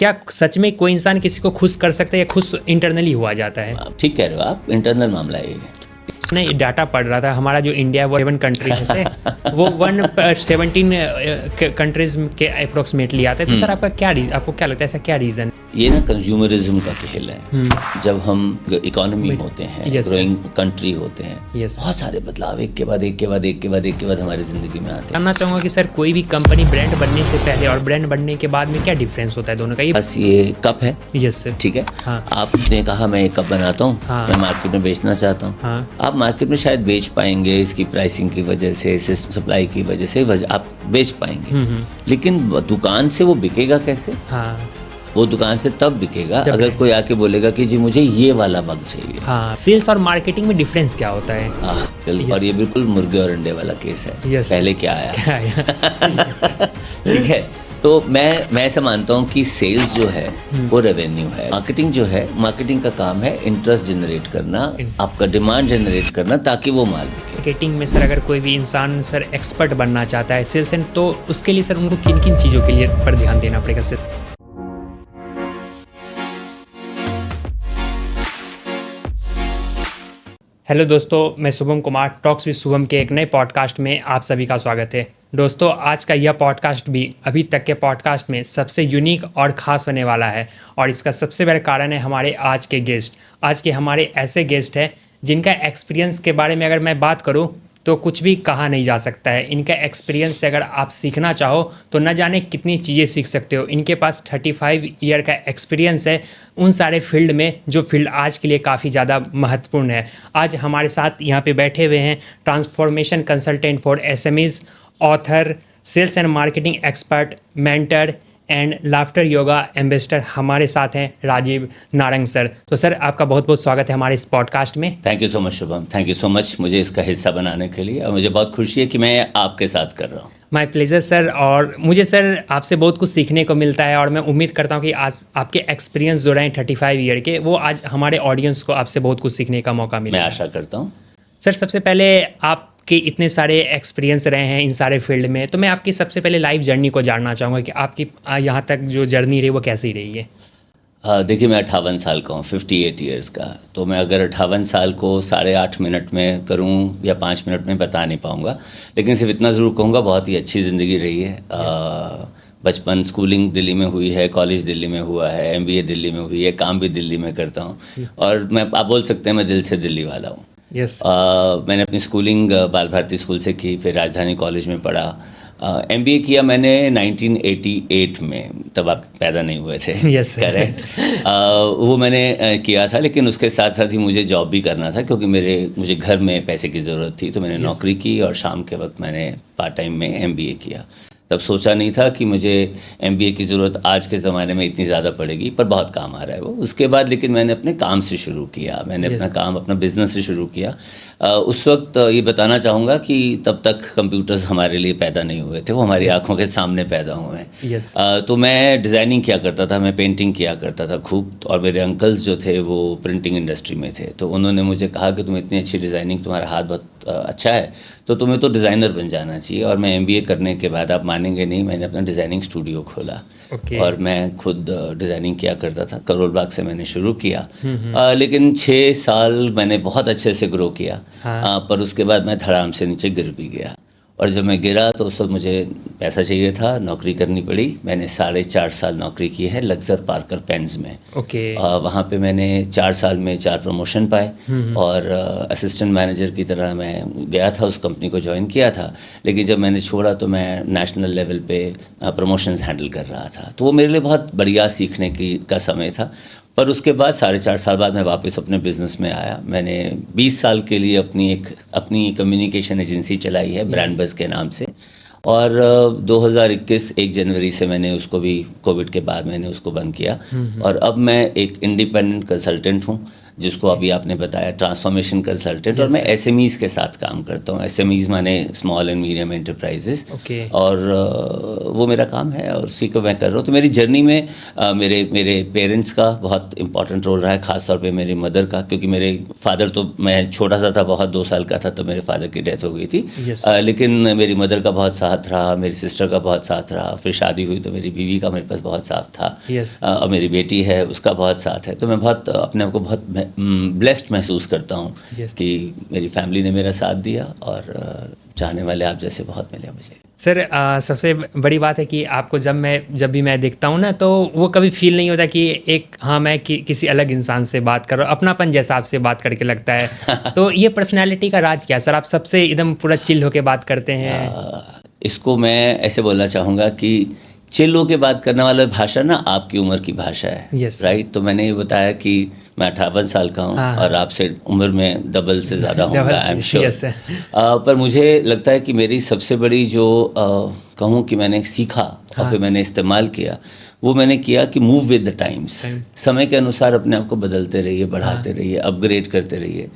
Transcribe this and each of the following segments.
क्या सच में कोई इंसान किसी को खुश कर सकता है या खुश इंटरनली हुआ जाता है? ठीक कह रहे हो आप, इंटरनल मामला है ये। नहीं, डाटा पढ़ रहा था, हमारा जो इंडिया है वो 7 कंट्रीज में से वो 117 कंट्रीज के अप्रोक्सीमेटली आता है। तो सर आपको क्या लगता है ऐसा क्या रीज़न? ये ना कंज्यूमरिज्म का खेल है। जब हम इकोनॉमी होते हैं, ग्रोइंग कंट्री होते हैं, बहुत सारे बदलाव एक के बाद एक हमारी जिंदगी में आते हैं। जानना चाहूँगा कि सर कोई भी कंपनी ब्रांड बनने से पहले और ब्रांड बनने के बाद में क्या डिफरेंस होता है दोनों का? बस ये कप है। Yes sir. ठीक है। हाँ। आपने कहा मैं एक कप बनाता हूँ, मैं मार्केट में बेचना चाहता हूँ। हाँ। आप मार्केट में शायद बेच पाएंगे, इसकी प्राइसिंग की वजह से, सप्लाई की वजह से आप बेच पाएंगे, लेकिन दुकान से वो बिकेगा कैसे? हाँ। वो दुकान से तब बिकेगा अगर कोई आके बोलेगा कि जी मुझे ये वाला मग चाहिए। हाँ। सेल्स और मार्केटिंग में डिफरेंस क्या होता है? और ये बिल्कुल मुर्गे और अंडे वाला केस है। पहले क्या आया? ठीक है। तो मैं ऐसा मानता हूँ कि सेल्स जो है वो रेवेन्यू है। मार्केटिंग जो है, मार्केटिंग का काम है इंटरेस्ट जनरेट करना, आपका डिमांड जनरेट करना, ताकि वो माल बिके। मार्केटिंग में सर अगर कोई भी इंसान सर एक्सपर्ट बनना चाहता है सेल्स एंड, तो उसके लिए सर उनको किन किन चीज़ों के लिए पर ध्यान देना पड़ेगा सर? हेलो दोस्तों, मैं शुभम कुमार, टॉक्स विद शुभम के एक नए पॉडकास्ट में आप सभी का स्वागत है। दोस्तों, आज का यह पॉडकास्ट भी अभी तक के पॉडकास्ट में सबसे यूनिक और ख़ास होने वाला है, और इसका सबसे बड़ा कारण है हमारे आज के गेस्ट। आज के हमारे ऐसे गेस्ट हैं जिनका एक्सपीरियंस के बारे में अगर मैं बात करूं तो कुछ भी कहा नहीं जा सकता है। इनका एक्सपीरियंस से अगर आप सीखना चाहो तो न जाने कितनी चीज़ें सीख सकते हो। इनके पास 35 ईयर का एक्सपीरियंस है उन सारे फील्ड में जो फील्ड आज के लिए काफ़ी ज़्यादा महत्वपूर्ण है। आज हमारे साथ यहाँ पे बैठे हुए हैं transformation consultant for SMEs, author, sales and marketing expert, mentor and laughter yoga ambassador हमारे साथ हैं राजीव नारंग सर। तो सर आपका बहुत बहुत स्वागत है हमारे इस पॉडकास्ट में। Thank you so much Shubham, thank you so much मुझे इसका हिस्सा बनाने के लिए, और मुझे बहुत खुशी है कि मैं आपके साथ कर रहा हूँ। My pleasure sir. और मुझे सर आपसे बहुत कुछ सीखने को मिलता है, और मैं उम्मीद करता हूँ कि आज आपके एक्सपीरियंस जो रहे 35 ईयर के, वो आज हमारे ऑडियंस को आपसे बहुत कुछ सीखने का मौका मिला। मैं आशा करता हूँ। सर सबसे पहले आपके इतने सारे एक्सपीरियंस रहे हैं इन सारे फील्ड में, तो मैं आपकी सबसे पहले लाइफ जर्नी को जानना चाहूँगा कि आपकी यहाँ तक जो जर्नी रही वो कैसी रही है? देखिए, मैं 58 साल का हूँ, 58 ईयर्स का। तो मैं अगर 58 साल को 8.5 मिनट में करूँ या 5 मिनट में बता नहीं पाऊँगा, लेकिन सिर्फ इतना ज़रूर कहूँगा बहुत ही अच्छी ज़िंदगी रही है। बचपन, स्कूलिंग दिल्ली में हुई है, कॉलेज दिल्ली में हुआ है, MBA दिल्ली में हुई है, काम भी दिल्ली में करता हूँ, और आप बोल सकते हैं मैं दिल से दिल्ली वाला हूँ। यस। मैंने अपनी स्कूलिंग बाल भारती स्कूल से की, फिर राजधानी कॉलेज में पढ़ा। MBA किया मैंने 1988 में, तब आप पैदा नहीं हुए थे। Yes correct. वो मैंने किया था, लेकिन उसके साथ साथ ही मुझे जॉब भी करना था, क्योंकि मुझे घर में पैसे की ज़रूरत थी। तो मैंने नौकरी की, और शाम के वक्त मैंने पार्ट टाइम में MBA किया। तब सोचा नहीं था कि मुझे MBA की ज़रूरत आज के ज़माने में इतनी ज़्यादा पड़ेगी, पर बहुत काम आ रहा है वो। उसके बाद लेकिन मैंने अपने काम से शुरू किया, मैंने अपना काम, अपना बिज़नेस से शुरू किया। उस वक्त ये बताना चाहूँगा कि तब तक कंप्यूटर्स हमारे लिए पैदा नहीं हुए थे, वो हमारी आंखों के सामने पैदा हुए हैं। तो मैं डिज़ाइनिंग किया करता था, मैं पेंटिंग किया करता था खूब, और मेरे अंकल्स जो थे वो प्रिंटिंग इंडस्ट्री में थे। तो उन्होंने मुझे कहा कि तुम इतनी अच्छी डिज़ाइनिंग, तुम्हारा हाथ बहुत अच्छा है, तो तुम्हें तो डिज़ाइनर बन जाना चाहिए। और मैं MBA करने के बाद, आप मानेंगे नहीं, मैंने अपना डिज़ाइनिंग स्टूडियो खोला। और मैं खुद डिज़ाइनिंग किया करता था। करोल बाग से मैंने शुरू किया, लेकिन 6 साल मैंने बहुत अच्छे से ग्रो किया। पर उसके बाद मैं धड़ाम से नीचे गिर भी गया, और जब मैं गिरा तो उस वक्त मुझे पैसा चाहिए था, नौकरी करनी पड़ी। मैंने 4.5 साल नौकरी की है लक्सर पार्कर पेन्स में। वहाँ पे मैंने 4 साल में 4 प्रमोशन पाए, और असिस्टेंट मैनेजर की तरह मैं गया था, उस कंपनी को ज्वाइन किया था। लेकिन जब मैंने छोड़ा तो मैं नेशनल लेवल पे प्रमोशंस हैंडल कर रहा था। तो वो मेरे लिए बहुत बढ़िया सीखने का समय था। पर उसके बाद 4.5 साल बाद मैं वापस अपने बिज़नेस में आया। मैंने 20 साल के लिए अपनी कम्युनिकेशन एजेंसी चलाई है, ब्रांड बज़ के नाम से। और 2021 1 जनवरी से मैंने उसको भी, कोविड के बाद मैंने उसको बंद किया। और अब मैं एक इंडिपेंडेंट कंसल्टेंट हूँ, जिसको अभी आपने बताया ट्रांसफॉर्मेशन कंसल्टेंट, और मैं एसएमईज के साथ काम करता हूँ। एसएमईज माने स्मॉल एंड मीडियम एंटरप्राइजेस, और वो मेरा काम है और उसी को मैं कर रहा हूँ। तो मेरी जर्नी में मेरे पेरेंट्स का बहुत इंपॉर्टेंट रोल रहा है, ख़ासतौर पे मेरी मदर का, क्योंकि मेरे फादर तो मैं छोटा सा था, बहुत 2 साल का था तो मेरे फादर की डेथ हो गई थी। लेकिन मेरी मदर का बहुत साथ रहा, मेरी सिस्टर का बहुत साथ रहा, फिर शादी हुई तो मेरी बीवी का मेरे पास बहुत साथ था, और मेरी बेटी है उसका बहुत साथ है। तो मैं बहुत अपने आप को बहुत ब्लेस्ड महसूस करता हूँ कि मेरी फैमिली ने मेरा साथ दिया, और चाहने वाले आप जैसे बहुत मिले मुझे। सर सबसे बड़ी बात है कि आपको जब भी मैं देखता हूँ ना, तो वो कभी फील नहीं होता कि मैं किसी अलग इंसान से बात कर रहा हूँ, अपनापन जैसा आपसे बात करके लगता है। तो ये पर्सनैलिटी का राज क्या है सर? आप सबसे एकदम पूरा चिल होके बात करते हैं। इसको मैं ऐसे बोलना चाहूँगा कि चिल होके बात करने वाला भाषा ना आपकी उम्र की भाषा है, राइट? तो मैंने ये बताया कि मैं 58 साल का हूँ, और आपसे उम्र में डबल से ज़्यादा होगा, आई एम श्योर। पर मुझे लगता है कि मेरी सबसे बड़ी जो कहूँ कि मैंने सीखा और फिर मैंने इस्तेमाल किया, वो मैंने किया कि मूव विद द टाइम्स। समय के अनुसार अपने आप को बदलते रहिए, बढ़ाते रहिए, अपग्रेड करते रहिए।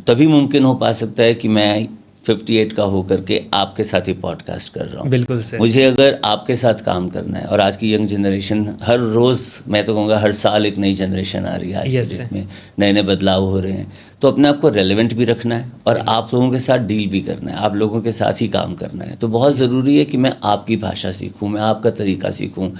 तभी मुमकिन हो पा सकता है कि मैं 58 का होकर के आपके साथ ही पॉडकास्ट कर रहा हूँ। बिल्कुल सर। मुझे अगर आपके साथ काम करना है, और आज की यंग जनरेशन, हर रोज़ मैं तो कहूँगा हर साल एक नई जनरेशन आ रही है, आज के डेट में नए नए बदलाव हो रहे हैं, तो अपने आप को रेलेवेंट भी रखना है और आप लोगों के साथ डील भी करना है, आप लोगों के साथ ही काम करना है। तो बहुत ज़रूरी है कि मैं आपकी भाषा सीखूँ, मैं आपका तरीका सीखूँ।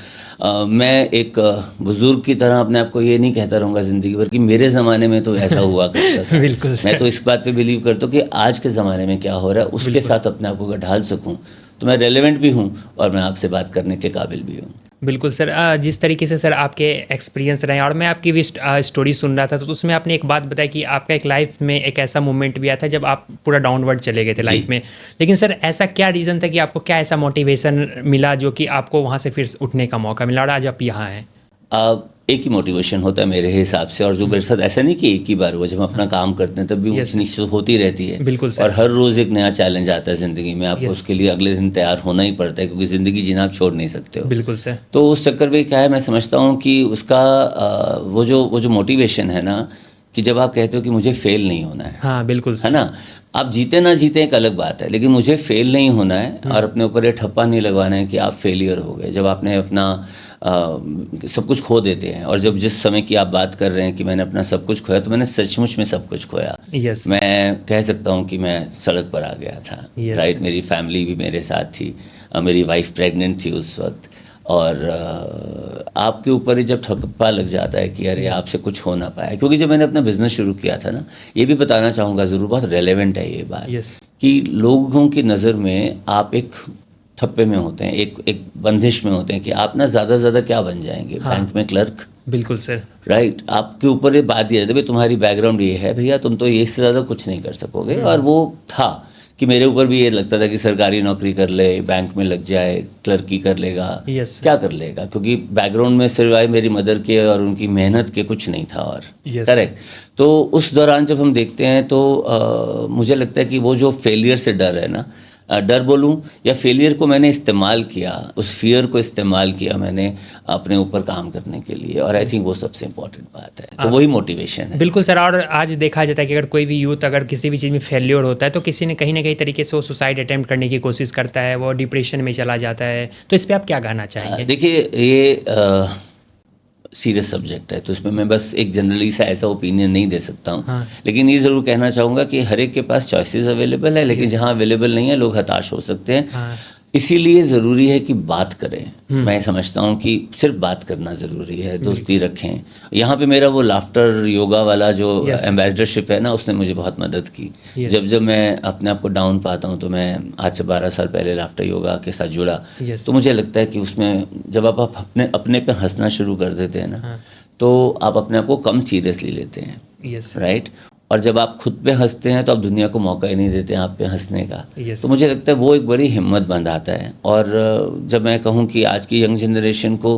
मैं एक बुज़ुर्ग की तरह अपने आप को ये नहीं कहता रहूँगा ज़िंदगी भर कि मेरे ज़माने में तो ऐसा हुआ करता था। बिल्कुल। मैं तो इस बात पे बिलीव करता हूँ कि आज के ज़माने में क्या हो रहा है उसके साथ अपने आप को अगर ढाल सकूँ तो मैं रेलेवेंट भी हूँ और मैं आपसे बात करने के काबिल भी हूँ। बिल्कुल सर। जिस तरीके से सर आपके एक्सपीरियंस रहे, और मैं आपकी भी स्टोरी सुन रहा था, तो उसमें आपने एक बात बताई कि आपका एक लाइफ में एक ऐसा मोमेंट भी आया था जब आप पूरा डाउनवर्ड चले गए थे लाइफ में। लेकिन सर ऐसा क्या रीज़न था कि आपको क्या ऐसा मोटिवेशन मिला जो कि आपको वहाँ से फिर उठने का मौका मिला और आज आप यहाँ हैं? एक ही मोटिवेशन होता है मेरे हिसाब से, और जो मेरे साथ ऐसा नहीं कि एक ही बार हुआ, जब हम अपना काम करते हैं तब भी ऊंच नीच होती रहती है। बिल्कुल सर। और हर रोज़ एक नया चैलेंज आता है ज़िंदगी में, आपको उसके लिए अगले दिन तैयार होना ही पड़ता है, क्योंकि ज़िंदगी जीना आप छोड़ नहीं सकते हो। बिल्कुल सर। तो उस चक्कर में क्या है, मैं समझता हूँ कि उसका वो जो मोटिवेशन है ना, कि जब आप कहते हो कि मुझे फेल नहीं होना है, हाँ बिल्कुल है ना, आप जीते ना जीते एक अलग बात है, लेकिन मुझे फेल नहीं होना है और अपने ऊपर ये ठप्पा नहीं लगवाना है कि आप फेलियर हो गए। जब आपने अपना सब कुछ खो देते हैं, और जब जिस समय की आप बात कर रहे हैं कि मैंने अपना सब कुछ खोया, तो मैंने सचमुच में सब कुछ खोया। मैं कह सकता हूँ कि मैं सड़क पर आ गया था, राइट? मेरी फैमिली भी मेरे साथ थी, मेरी वाइफ प्रेग्नेंट थी उस वक्त, और आपके ऊपर ही जब ठप्पा लग जाता है कि अरे आपसे कुछ हो ना पाया। क्योंकि जब मैंने अपना बिजनेस शुरू किया था ना, ये भी बताना चाहूँगा ज़रूर, बहुत रेलेवेंट है ये बात, कि लोगों की नज़र में आप एक ठप्पे में होते हैं, एक बंदिश में होते हैं कि आप ना ज़्यादा से ज़्यादा क्या बन जाएंगे, बैंक में क्लर्क। बिल्कुल सर, राइट। आपके ऊपर ये बात दिया जाता है, भाई तुम्हारी बैकग्राउंड ये है भैया, तुम तो इससे ज़्यादा कुछ नहीं कर सकोगे। और वो था कि मेरे ऊपर भी ये लगता था कि सरकारी नौकरी कर ले, बैंक में लग जाए, क्लर्की कर लेगा, क्या कर लेगा, क्योंकि बैकग्राउंड में सिवाय मेरी मदर के और उनकी मेहनत के कुछ नहीं था। और करेक्ट। तो उस दौरान जब हम देखते हैं तो मुझे लगता है कि वो जो फेलियर से डर है ना, डर बोलूं या फेलियर को मैंने इस्तेमाल किया, उस फियर को इस्तेमाल किया मैंने अपने ऊपर काम करने के लिए, और आई थिंक वो सबसे इम्पोर्टेंट बात है। तो वही मोटिवेशन है। बिल्कुल सर। और आज देखा जाता है कि अगर कोई भी यूथ अगर किसी भी चीज़ में फेलियर होता है तो किसी ने कहीं ना कहीं तरीके से वो सुसाइड अटेम्प्ट करने की कोशिश करता है, वो डिप्रेशन में चला जाता है। तो इस पर आप क्या कहना चाहेंगे? देखिए, ये सीरियस सब्जेक्ट है, तो इसमें मैं बस एक जनरली सा ऐसा ओपिनियन नहीं दे सकता हूँ। लेकिन ये ज़रूर कहना चाहूँगा कि हर एक के पास चॉइसेस अवेलेबल है, लेकिन जहाँ अवेलेबल नहीं है लोग हताश हो सकते हैं। इसीलिए ज़रूरी है कि बात करें। मैं समझता हूँ कि सिर्फ बात करना ज़रूरी है, दोस्ती रखें। यहाँ पे मेरा वो लाफ्टर योगा वाला जो एम्बेसडरशिप है ना, उसने मुझे बहुत मदद की। जब मैं अपने आप को डाउन पाता हूँ तो मैं आज से 12 साल पहले लाफ्टर योगा के साथ जुड़ा। तो मुझे लगता है कि उसमें जब आप अपने पे हंसना शुरू कर देते हैं ना, तो आप अपने आप को कम सीरियसली लेते हैं, राइट? और जब आप खुद पे हंसते हैं तो आप दुनिया को मौका ही नहीं देते हैं आप पे हंसने का। तो मुझे लगता है वो एक बड़ी हिम्मत बंधाता है। और जब मैं कहूँ कि आज की यंग जनरेशन को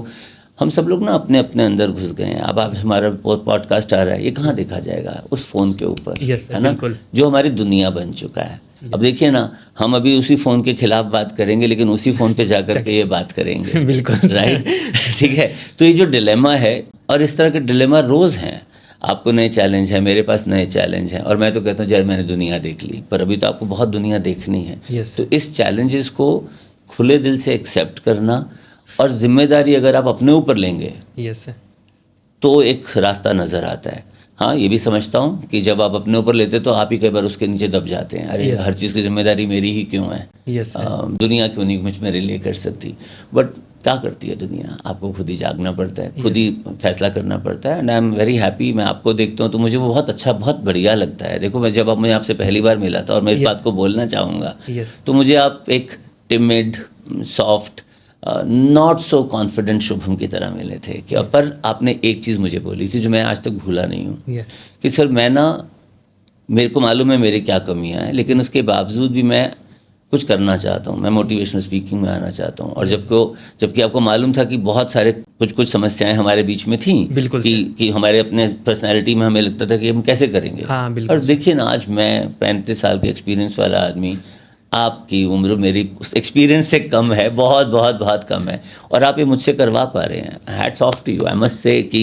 हम सब लोग ना अपने अपने अंदर घुस गए हैं। अब आप हमारा पॉडकास्ट आ रहा है, ये कहाँ देखा जाएगा? उस फ़ोन के ऊपर, है ना, जो हमारी दुनिया बन चुका है। अब देखिए ना, हम अभी उसी फ़ोन के खिलाफ बात करेंगे, लेकिन उसी फ़ोन पे जाकर के ये बात करेंगे। बिल्कुल, राइट। ठीक है। तो ये जो डिलेमा है, और इस तरह के डिलेमा रोज़ हैं। आपको नए चैलेंज है, मेरे पास नए चैलेंज हैं, और मैं तो कहता हूँ यार मैंने दुनिया देख ली, पर अभी तो आपको बहुत दुनिया देखनी है। Yes, तो इस चैलेंजेस को खुले दिल से एक्सेप्ट करना, और जिम्मेदारी अगर आप अपने ऊपर लेंगे यस सर, तो एक रास्ता नज़र आता है। हाँ, ये भी समझता हूँ कि जब आप अपने ऊपर लेते तो आप ही कई बार उसके नीचे दब जाते हैं, अरे Yes. हर चीज़ की जिम्मेदारी मेरी ही क्यों है, यस सर, दुनिया क्यों नहीं मुझ मेरे लिए कर सकती। बट क्या करती है दुनिया, आपको खुद ही जागना पड़ता है, खुद ही फैसला करना पड़ता है। And I am very happy, मैं आपको देखता हूँ तो मुझे वो बहुत अच्छा, बहुत बढ़िया लगता है। देखो मैं जब मैं आपसे पहली बार मिला था, और मैं इस Yes. बात को बोलना चाहूँगा, यस तो मुझे आप एक timid, soft, not so confident Shubham की तरह मिले थे कि पर आपने एक चीज़ मुझे बोली थी जो मैं आज तक भूला नहीं हूँ, कि सर मैं ना, मेरे को मालूम है मेरी क्या कमियां हैं, लेकिन उसके बावजूद भी मैं कुछ करना चाहता हूँ, मैं मोटिवेशनल स्पीकिंग में आना चाहता हूँ। और जबकि आपको मालूम था कि बहुत सारे कुछ समस्याएं हमारे बीच में थी, बिल्कुल कि हमारे अपने पर्सनालिटी में हमें लगता था कि हम कैसे करेंगे। हाँ, बिल्कुल और देखिए ना, आज मैं 35 साल के एक्सपीरियंस वाला आदमी, आपकी उम्र मेरी उस एक्सपीरियंस से कम है, बहुत बहुत बहुत कम है, और आप ये मुझसे करवा पा रहे हैं। Hats off to you, I must say कि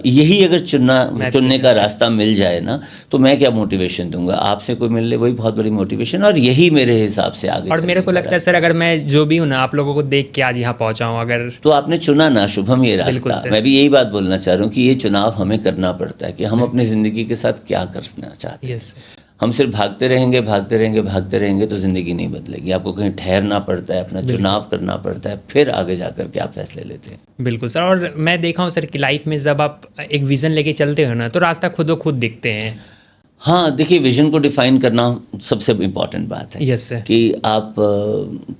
यही अगर चुनने का रास्ता मिल जाए ना, तो मैं क्या मोटिवेशन दूंगा, आपसे कोई मिल ले वही बहुत बड़ी मोटिवेशन, और यही मेरे हिसाब से आगे। और मेरे को लगता है सर, अगर मैं जो भी हूँ ना, आप लोगों को देख के आज यहाँ पहुँचा हूँ, अगर तो आपने चुना ना शुभम ये बिल्कुल रास्ता। सर। मैं भी यही बात बोलना चाह रहा हूँ कि ये चुनाव हमें करना पड़ता है कि हम अपनी ज़िंदगी के साथ क्या करना चाहते हैं। यस हम सिर्फ भागते रहेंगे तो ज़िंदगी नहीं बदलेगी। आपको कहीं ठहरना पड़ता है, अपना चुनाव करना पड़ता है, फिर आगे जाकर के आप फैसले लेते हैं। बिल्कुल सर। और मैं देखा हूँ सर कि लाइफ में जब आप एक विज़न लेके चलते हो ना, तो रास्ता खुद ब खुद दिखते हैं। हाँ, देखिए, विजन को डिफाइन करना सबसे इम्पॉर्टेंट बात है। Yes sir. कि आप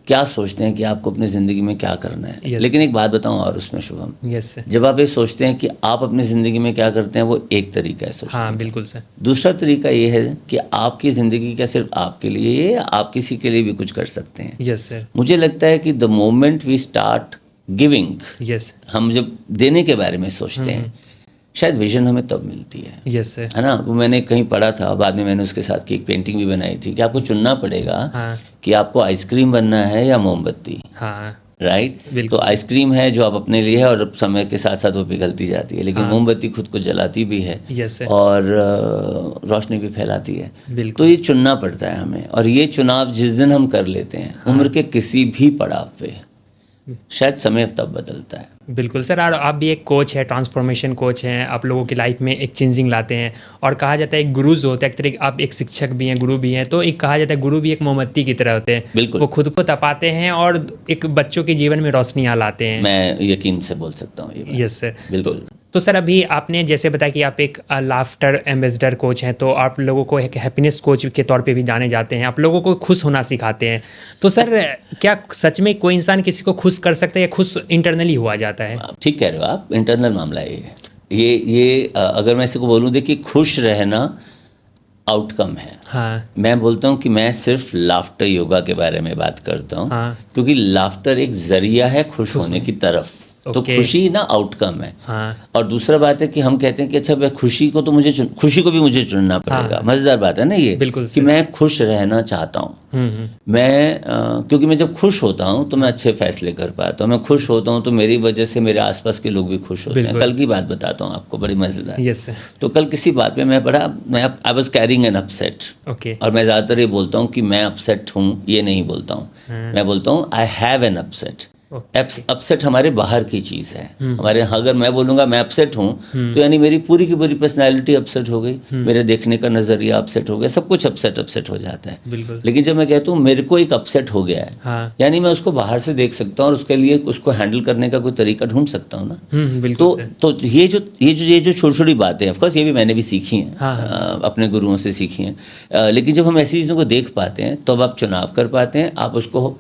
क्या सोचते हैं कि आपको अपनी ज़िंदगी में क्या करना है। Yes. लेकिन एक बात बताऊं और उसमें शुभम, यस सर। जब आप ये सोचते हैं कि आप अपनी ज़िंदगी में क्या करते हैं, वो एक तरीका है सोचने हाँ का। बिल्कुल सर। दूसरा तरीका ये है कि आपकी ज़िंदगी क्या सिर्फ आपके लिए है, या आप किसी के लिए भी कुछ कर सकते हैं। Yes sir. मुझे लगता है कि the moment we start giving, yes हम जब देने के बारे में सोचते हैं, शायद विजन हमें तब मिलती है। Yes sir. है ना। वो मैंने कहीं पढ़ा था, बाद में मैंने उसके साथ की एक पेंटिंग भी बनाई थी, कि आपको चुनना पड़ेगा हाँ कि आपको आइसक्रीम बनना है या मोमबत्ती। हाँ राइट। बिल्कुल। तो आइसक्रीम है जो आप अपने लिए है, और समय के साथ साथ वो पिघलती जाती है, लेकिन मोमबत्ती खुद को जलाती भी है यस सर। और रोशनी भी फैलाती है। बिल्कुल। तो ये चुनना पड़ता है हमें, और ये चुनाव जिस दिन हम कर लेते हैं, उम्र के किसी भी पड़ाव पे, शायद समय तब बदलता है। बिल्कुल सर। और आप भी एक कोच है, ट्रांसफॉर्मेशन कोच हैं, आप लोगों की लाइफ में एक चेंजिंग लाते हैं। और कहा जाता है एक गुरुज होते हैं, एक तरह आप एक शिक्षक भी हैं, गुरु भी हैं। तो एक कहा जाता है गुरु भी एक मोमबत्ती की तरह होते हैं। बिल्कुल। वो खुद को तपाते हैं और एक बच्चों के जीवन में रोशनी लाते हैं। मैं यकीन से बोल सकता हूँ ये बात। Yes sir. बिल्कुल। तो सर, अभी आपने जैसे बताया कि आप एक लाफ्टर एम्बेसडर कोच हैं, तो आप लोगों को एक हैप्पीनेस कोच के तौर पे भी जाने जाते हैं, आप लोगों को खुश होना सिखाते हैं। तो सर, क्या सच में कोई इंसान किसी को खुश कर सकता है, या खुश इंटरनली हुआ जाता है? आप ठीक कह रहे हो, आप इंटरनल मामला है ये अगर मैं इसी को बोलूँ, देखिए, खुश रहना आउटकम है। हाँ मैं बोलता हूँ कि मैं सिर्फ लाफ्टर योगा के बारे में बात करता हूँ। हाँ। क्योंकि लाफ्टर एक जरिया है खुश होने की तरफ। तो ओके। खुशी ना आउटकम है। हाँ और दूसरा बात है कि हम कहते हैं कि अच्छा, मैं खुशी को भी मुझे चुनना पड़ेगा। मज़ेदार बात है ना ये, बिल्कुल कि मैं खुश रहना चाहता हूँ। क्योंकि मैं जब खुश होता हूँ तो मैं अच्छे फैसले कर पाता हूँ। मैं खुश होता हूँ तो मेरी वजह से मेरे आसपास के लोग भी खुश होते हैं। कल की बात बताता हूँ आपको, बड़ी मज़ेदार। Yes sir. तो कल किसी बात पे मैं I was carrying an upset. Okay. और मैं ज़्यादातर ये बोलता हूँ कि मैं अपसेट हूँ, ये नहीं बोलता हूँ। मैं बोलता हूँ I have an upset. Upset हमारे बाहर की चीज़ है। हमारे, अगर मैं बोलूँगा मैं अपसेट हूँ, तो यानी मेरी पूरी की पूरी पर्सनैलिटी अपसेट हो गई, मेरे देखने का नज़रिया अपसेट हो गया, सब कुछ अपसेट हो जाता है। बिल्कुल। लेकिन जब मैं कहता हूँ मेरे को एक अपसेट हो गया है, हाँ। यानी मैं उसको बाहर से देख सकता हूँ और उसके लिए उसको हैंडल करने का कोई तरीका ढूंढ सकता हूँ ना। बिल्कुल सर। तो ये जो छोटी छोटी बातें, ऑफकोर्स ये भी मैंने भी सीखी हैं। हाँ। अपने गुरुओं से सीखी हैं। लेकिन जब हम ऐसी चीज़ों को देख पाते हैं, तो अब आप चुनाव कर पाते हैं। आप उसको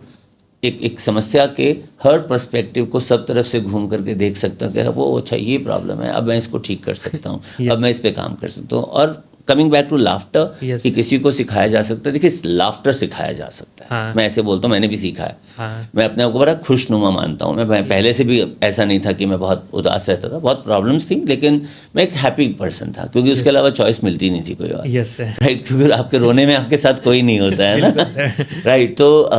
एक समस्या के हर पर्सपेक्टिव को सब तरफ से घूम करके देख सकता हूँ कि वो अच्छा, ये प्रॉब्लम है, अब मैं इसको ठीक कर सकता हूँ, अब मैं इस पे काम कर सकता हूँ। और coming back to laughter, Yes, कि किसी को सिखाया जा सकता है, देखिए लाफ्टर सिखाया जा सकता है। हाँ। मैं ऐसे बोलता हूँ, मैंने भी सीखा है। हाँ। मैं अपने आप को बड़ा खुशनुमा मानता हूँ। मैं पहले से भी ऐसा नहीं था कि मैं बहुत उदास रहता था, बहुत प्रॉब्लम्स थी, लेकिन मैं एक हैप्पी पर्सन था, क्योंकि उसके अलावा चॉइस मिलती नहीं थी कोई और। Yes sir. राइट, क्योंकि आपके रोने में आपके साथ कोई नहीं होता है बिल्कुल ना। सर। राइट, तो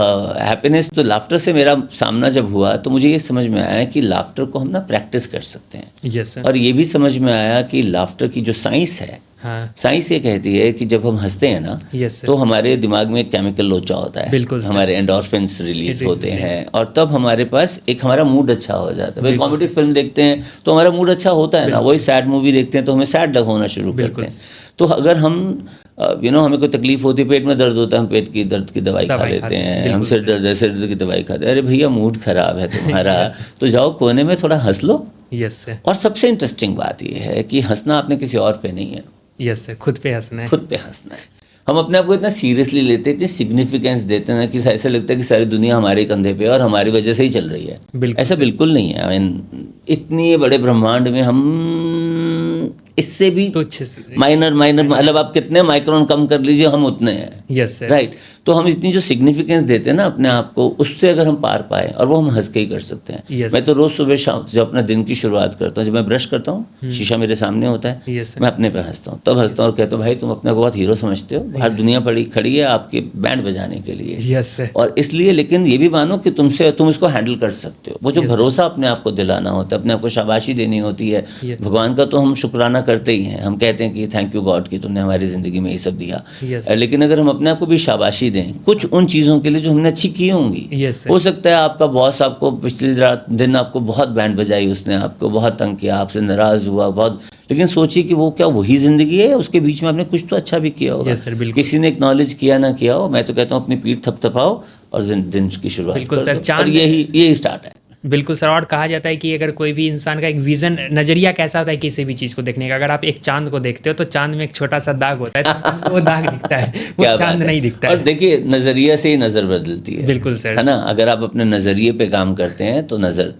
हैप्पीनेस, तो लाफ्टर से मेरा सामना जब हुआ तो मुझे ये समझ में आया कि लाफ्टर को हम ना प्रैक्टिस कर सकते हैं। Yes sir. और ये भी समझ में आया कि लाफ्टर की जो साइंस है, हाँ। साइंस ये कहती है कि जब हम हंसते हैं ना, यस सर। तो हमारे दिमाग में एक केमिकल लोचा होता है, बिल्कुल सर। हमारे एंडोर्फिन्स रिलीज बिल्कुल। होते हैं, और तब हमारे पास एक हमारा मूड अच्छा हो जाता है। भाई बिल्कुल कॉमेडी फिल्म देखते हैं तो हमारा मूड अच्छा होता है ना, वही सैड मूवी देखते हैं तो हमें सैड होना शुरू करते बिल्कुल। हैं। तो अगर हम हमें कोई तकलीफ होती है, पेट में दर्द होता है, हम पेट की दर्द की दवाई खा लेते खाते हैं, हैं, हम बिल्कुल सिर सर। दर्द है, सिर दर्द की दवाई खाते हैं। अरे भैया मूड खराब है तुम्हारा, तो जाओ कोने में थोड़ा हंस लो। Yes sir. और सबसे इंटरेस्टिंग बात यह है कि हंसना आपने किसी और पे नहीं है, यस सर, खुद पे हंसना है। खुद पे हंसना है। हम अपने आप को इतना सीरियसली लेते हैं, इतनी सिग्निफिकेंस देते हैं ना, कि ऐसा लगता है कि सारी दुनिया हमारे कंधे पे है और हमारी वजह से ही चल रही है। बिल्कुल ऐसा बिल्कुल नहीं है। आई मीन इतनी बड़े ब्रह्मांड में हम इससे भी तुच्छ। माइनर मतलब आप कितने माइक्रोन कम कर लीजिए, हम उतने हैं। Yes sir. राइट, तो हम इतनी जो सिग्निफिकेंस देते हैं ना अपने आप को, उससे अगर हम पार पाए, और वो हम हंस के ही कर सकते हैं। Yes. मैं तो रोज सुबह शाम जब अपना दिन की शुरुआत करता हूँ, जब मैं ब्रश करता हूँ, शीशा मेरे सामने होता है, Yes, sir. मैं अपने पे हंसता हूँ, तब हंसता हूँ और कहता हूँ भाई तुम अपने को बहुत हीरो समझते हो, बाहर दुनिया पड़ी खड़ी है आपके बैंड बजाने के लिए। Yes sir. और इसलिए, लेकिन ये भी मानो कि तुम इसको हैंडल कर सकते हो। वो जो भरोसा अपने आप को दिलाना होता है, अपने आप को शाबाशी देनी होती है। Yes. भगवान का तो हम शुक्राना करते ही हैं, हम कहते हैं कि थैंक यू गॉड कि तुमने हमारी ज़िंदगी में ये सब दिया। Yes. लेकिन अगर हम अपने आप को भी शाबाशी दें कुछ उन चीज़ों के लिए जो हमने अच्छी की होंगी। Yes, sir. हो सकता है आपका बॉस आपको पिछली रात दिन आपको बहुत बैंड बजाई, उसने आपको बहुत तंग किया, आपसे नाराज़ हुआ बहुत, लेकिन सोचिए कि वो क्या वही ज़िंदगी है, उसके बीच में आपने कुछ तो अच्छा भी किया होगा। Yes, sir, बिल्कुल। किसी ने एक्नॉलेज किया ना किया हो, मैं तो कहता हूँ अपनी पीठ थपथपाओ और दिन की शुरुआत बिल्कुल कर सर, दो। चांद- और यही स्टार्ट है। बिल्कुल सर। और कहा जाता है कि अगर कोई भी इंसान का एक विजन, नजरिया कैसा होता है किसी भी चीज़ को देखने का, अगर आप एक चांद को देखते हो तो चांद में एक छोटा सा दाग होता है, तो वो दाग दिखता है, वो क्या चांद बात है। नहीं दिखता और है। देखिए नज़रिया से ही नज़र बदलती है। बिल्कुल सर। है ना, अगर आप अपने नज़रिए पे काम करते हैं तो नज़र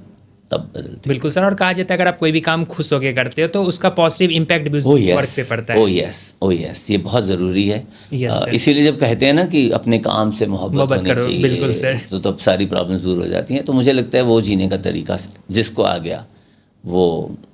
तब बदलती है। बिल्कुल सर। और कहा जाता है अगर आप कोई भी काम खुश होकर करते हो तो उसका पॉजिटिव इम्पैक्ट भी उस ओह वर्क यस, पे पड़ता है। ओह यस, ये बहुत ज़रूरी है। Yes, sir. इसीलिए जब कहते हैं ना कि अपने काम से मोहब्बत मोहब्बत होनी करो, चाहिए, बिल्कुल sir. तो तब सारी प्रॉब्लम्स दूर हो जाती हैं। तो मुझे लगता है वो जीने का तरीका जिसको आ गया वो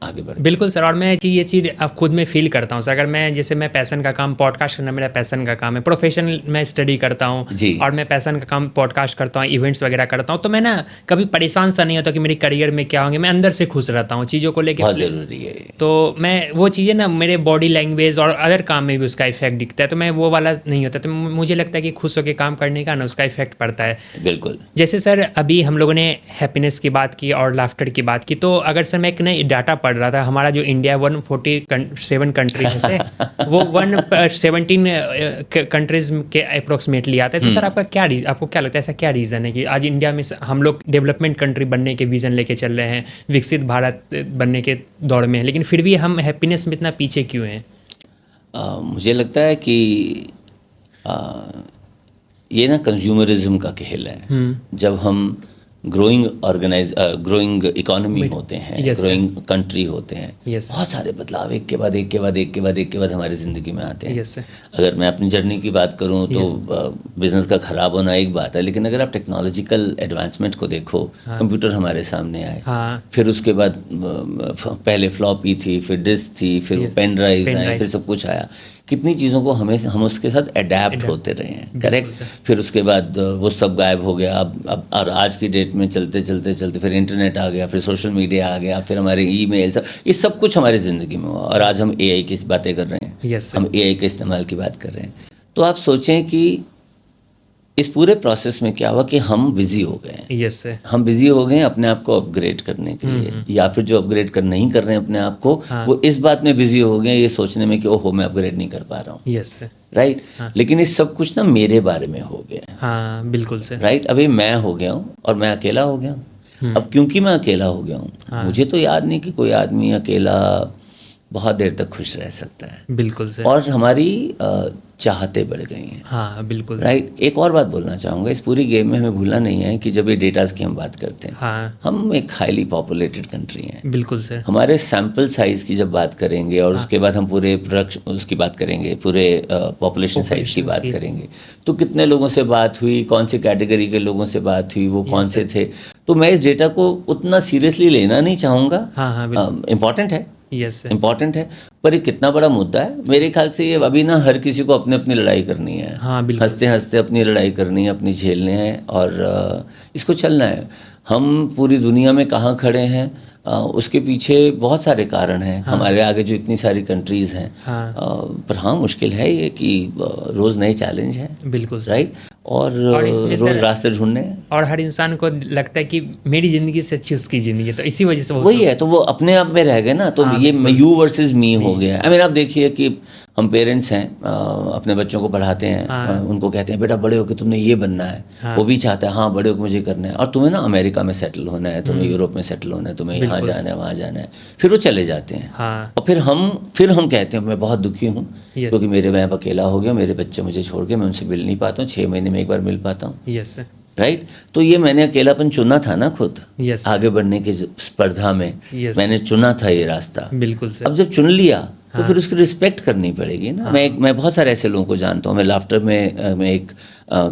आगे बढ़े। बिल्कुल सर। और मैं ये चीज़ अब खुद में फील करता हूँ सर। अगर मैं जैसे मैं पैसन का काम, पॉडकास्ट करना मेरा पैसन का काम है, प्रोफेशनल मैं स्टडी करता हूँ जी। और मैं पैसन का काम पॉडकास्ट करता हूँ, इवेंट्स वगैरह करता हूँ, तो मैं ना कभी परेशान सा नहीं होता कि मेरी करियर में क्या होंगे। मैं अंदर से खुश रहता हूँ चीज़ों को लेकर। बहुत ज़रूरी है ये। तो मैं वो चीज़ें ना मेरे बॉडी लैंग्वेज और अदर काम में भी उसका इफेक्ट दिखता है, तो मैं वो वाला नहीं होता। तो मुझे लगता है कि खुश होकर काम करने का ना उसका इफेक्ट पड़ता है। बिल्कुल। जैसे सर अभी हम लोगों ने हैप्पीनेस की बात की और लाफ्टर की बात की, तो अगर सर मैं एक नई डाटा पढ़ रहा था, हमारा जो इंडिया 147 कंट्री में से वो 117 कंट्रीज के अप्रोक्सीमेटली आता है। तो सर आपको क्या लगता है ऐसा क्या रीज़न है कि आज इंडिया में हम लोग डेवलपमेंट कंट्री बनने के विज़न लेके चल रहे हैं, विकसित भारत बनने के दौड़ में हैं, लेकिन फिर भी हम हैप्पीनेस में इतना पीछे क्यों हैं? मुझे लगता है कि ये ना कंज्यूमरिज्म का खेल है। जब हम ग्रोइंग इकोनॉमी होते हैं, Yes, sir. ग्रोइंग कंट्री होते हैं, Yes. बहुत सारे बदलाव एक के बाद हमारी ज़िंदगी में आते हैं। Yes, sir. अगर मैं अपनी जर्नी की बात करूं तो बिज़नेस का ख़राब होना एक बात है, लेकिन अगर आप टेक्नोलॉजिकल एडवांसमेंट को देखो, कंप्यूटर हमारे सामने आए, हाँ। फिर उसके बाद पहले फ्लॉपी थी, फिर डिस्क थी, फिर पेन ड्राइव आए, फिर सब कुछ आया। कितनी चीज़ों को हम उसके साथ अडेप्ट होते रहे हैं, करेक्ट। फिर उसके बाद वो सब गायब हो गया। अब और आज की डेट में चलते फिर इंटरनेट आ गया, फिर सोशल मीडिया आ गया, फिर हमारे ईमेल, ये सब कुछ हमारी ज़िंदगी में हुआ। और आज हम एआई की बातें कर रहे हैं। Yes, sir. हम एआई के इस्तेमाल की बात कर रहे हैं। तो आप सोचें कि इस पूरे प्रोसेस में क्या हुआ कि हम बिज़ी हो गए हैं। Yes sir. हम बिजी हो गए हैं अपने आप को अपग्रेड करने के लिए, या फिर जो अपग्रेड नहीं कर रहे हैं अपने आप को, वो इस बात में बिजी हो गए हैं, ये सोचने में कि ओहो मैं अपग्रेड नहीं कर पा रहा हूँ। Yes sir. राइट। लेकिन ये सब कुछ ना मेरे बारे में हो गया। हाँ बिल्कुल सर। राइट। अभी मैं हो गया हूँ और मैं अकेला हो गया हूँ। अब क्योंकि मैं अकेला हो गया हूँ, मुझे तो याद नहीं कि कोई आदमी अकेला बहुत देर तक खुश रह सकता है। बिल्कुल सर। और हमारी चाहते बढ़ गई हैं। हाँ बिल्कुल। राइट। एक और बात बोलना चाहूँगा, इस पूरी गेम में हमें भूलना नहीं है कि जब ये डेटाज की हम बात करते हैं, हाँ हम एक हाईली पॉपुलेटेड कंट्री हैं। बिल्कुल सर। हमारे सैम्पल साइज़ की जब बात करेंगे और उसके बाद हम पूरे उसकी बात करेंगे, पूरे पॉपुलेशन साइज़ की बात करेंगे, तो कितने लोगों से बात हुई, कौन सी कैटेगरी के लोगों से बात हुई, वो कौन से थे, तो मैं इस डेटा को उतना सीरियसली लेना नहीं चाहूँगा। हाँ इम्पॉर्टेंट है, यस सर। इम्पॉर्टेंट है, पर ये कितना बड़ा मुद्दा है मेरे ख्याल से, ये अभी ना हर किसी को अपनी अपनी लड़ाई करनी है। हाँ बिल्कुल। हंसते हंसते अपनी लड़ाई करनी है, अपनी झेलने हैं और इसको चलना है। हम पूरी दुनिया में कहाँ खड़े हैं, उसके पीछे बहुत सारे कारण हैं। हाँ। हमारे आगे जो इतनी सारी कंट्रीज़ हैं। हाँ। पर हाँ, मुश्किल है ये कि रोज़ नए चैलेंज हैं। बिल्कुल राइट। और रोज़ रास्ते ढूंढने हैं। और हर इंसान को लगता है कि मेरी ज़िंदगी से अच्छी उसकी ज़िंदगी, तो इसी वजह से वही है, तो वो अपने आप में रह गए ना, तो ये यू वर्सेस मी हो गया। आई मीन आप देखिए कि हम पेरेंट्स हैं, अपने बच्चों को पढ़ाते हैं, उनको कहते हैं बेटा बड़े होकर तुमने ये बनना है, वो भी चाहता है हाँ बड़े होकर मुझे करना है, और तुम्हें ना अमेरिका में सेटल होना है, तुम्हें यूरोप में सेटल होना है, तुम्हें यहाँ जाना है, वहाँ जाना है, फिर वो चले जाते हैं। और फिर हम कहते हैं मैं बहुत दुखी हूँ क्योंकि मेरे मैं अकेला हो गया, मेरे बच्चे मुझे छोड़ के, मैं उनसे मिल नहीं पाता हूँ, 6 महीने में एक बार मिल पाता हूँ। Yes sir. राइट। तो ये मैंने अकेलापन चुना था ना खुद। yes, आगे बढ़ने की स्पर्धा में yes, मैंने चुना था ये रास्ता। बिल्कुल सर। अब जब चुन लिया तो फिर उसकी रिस्पेक्ट करनी पड़ेगी ना। मैं बहुत सारे ऐसे लोगों को जानता हूँ। मैं लाफ्टर में एक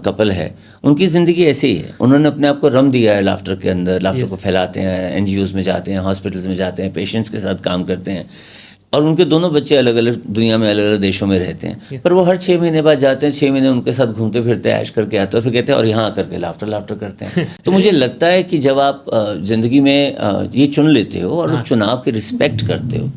कपल है, उनकी ज़िंदगी ऐसे ही है। उन्होंने अपने आप को रम दिया है लाफ्टर के अंदर, लाफ्टर को फैलाते हैं, NGOs में जाते हैं, हॉस्पिटल्स में जाते हैं, पेशेंट्स के साथ काम करते हैं, और उनके दोनों बच्चे अलग अलग दुनिया में अलग अलग देशों में रहते हैं। पर वो हर 6 महीने बाद जाते हैं, 6 महीने उनके साथ घूमते फिरते ऐश करके आते हैं, और फिर कहते हैं और यहाँ आकर के लाफ्टर करते हैं। तो मुझे लगता है कि जब आप ज़िंदगी में ये चुन लेते हो और उस चुनाव की रिस्पेक्ट करते हो,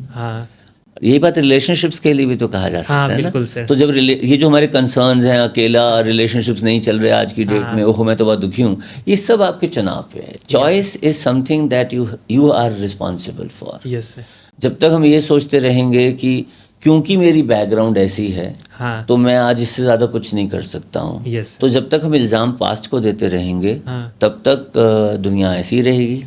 यही बात रिलेशनशिप्स के लिए भी तो कहा जा सकता है ना। तो जब ये जो हमारे कंसर्न्स हैं, अकेला रिलेशनशिप्स नहीं चल रहे आज की डेट में, ओहो मैं तो बहुत दुखी हूँ, ये सब आपके चुनाव पे है। Choice is something that you are responsible for. Yes sir. जब तक हम ये सोचते रहेंगे कि क्योंकि मेरी बैकग्राउंड ऐसी है तो मैं आज इससे ज़्यादा कुछ नहीं कर सकता हूँ, तो जब तक हम इल्ज़ाम पास्ट को देते रहेंगे तब तक दुनिया ऐसी ही रहेगी,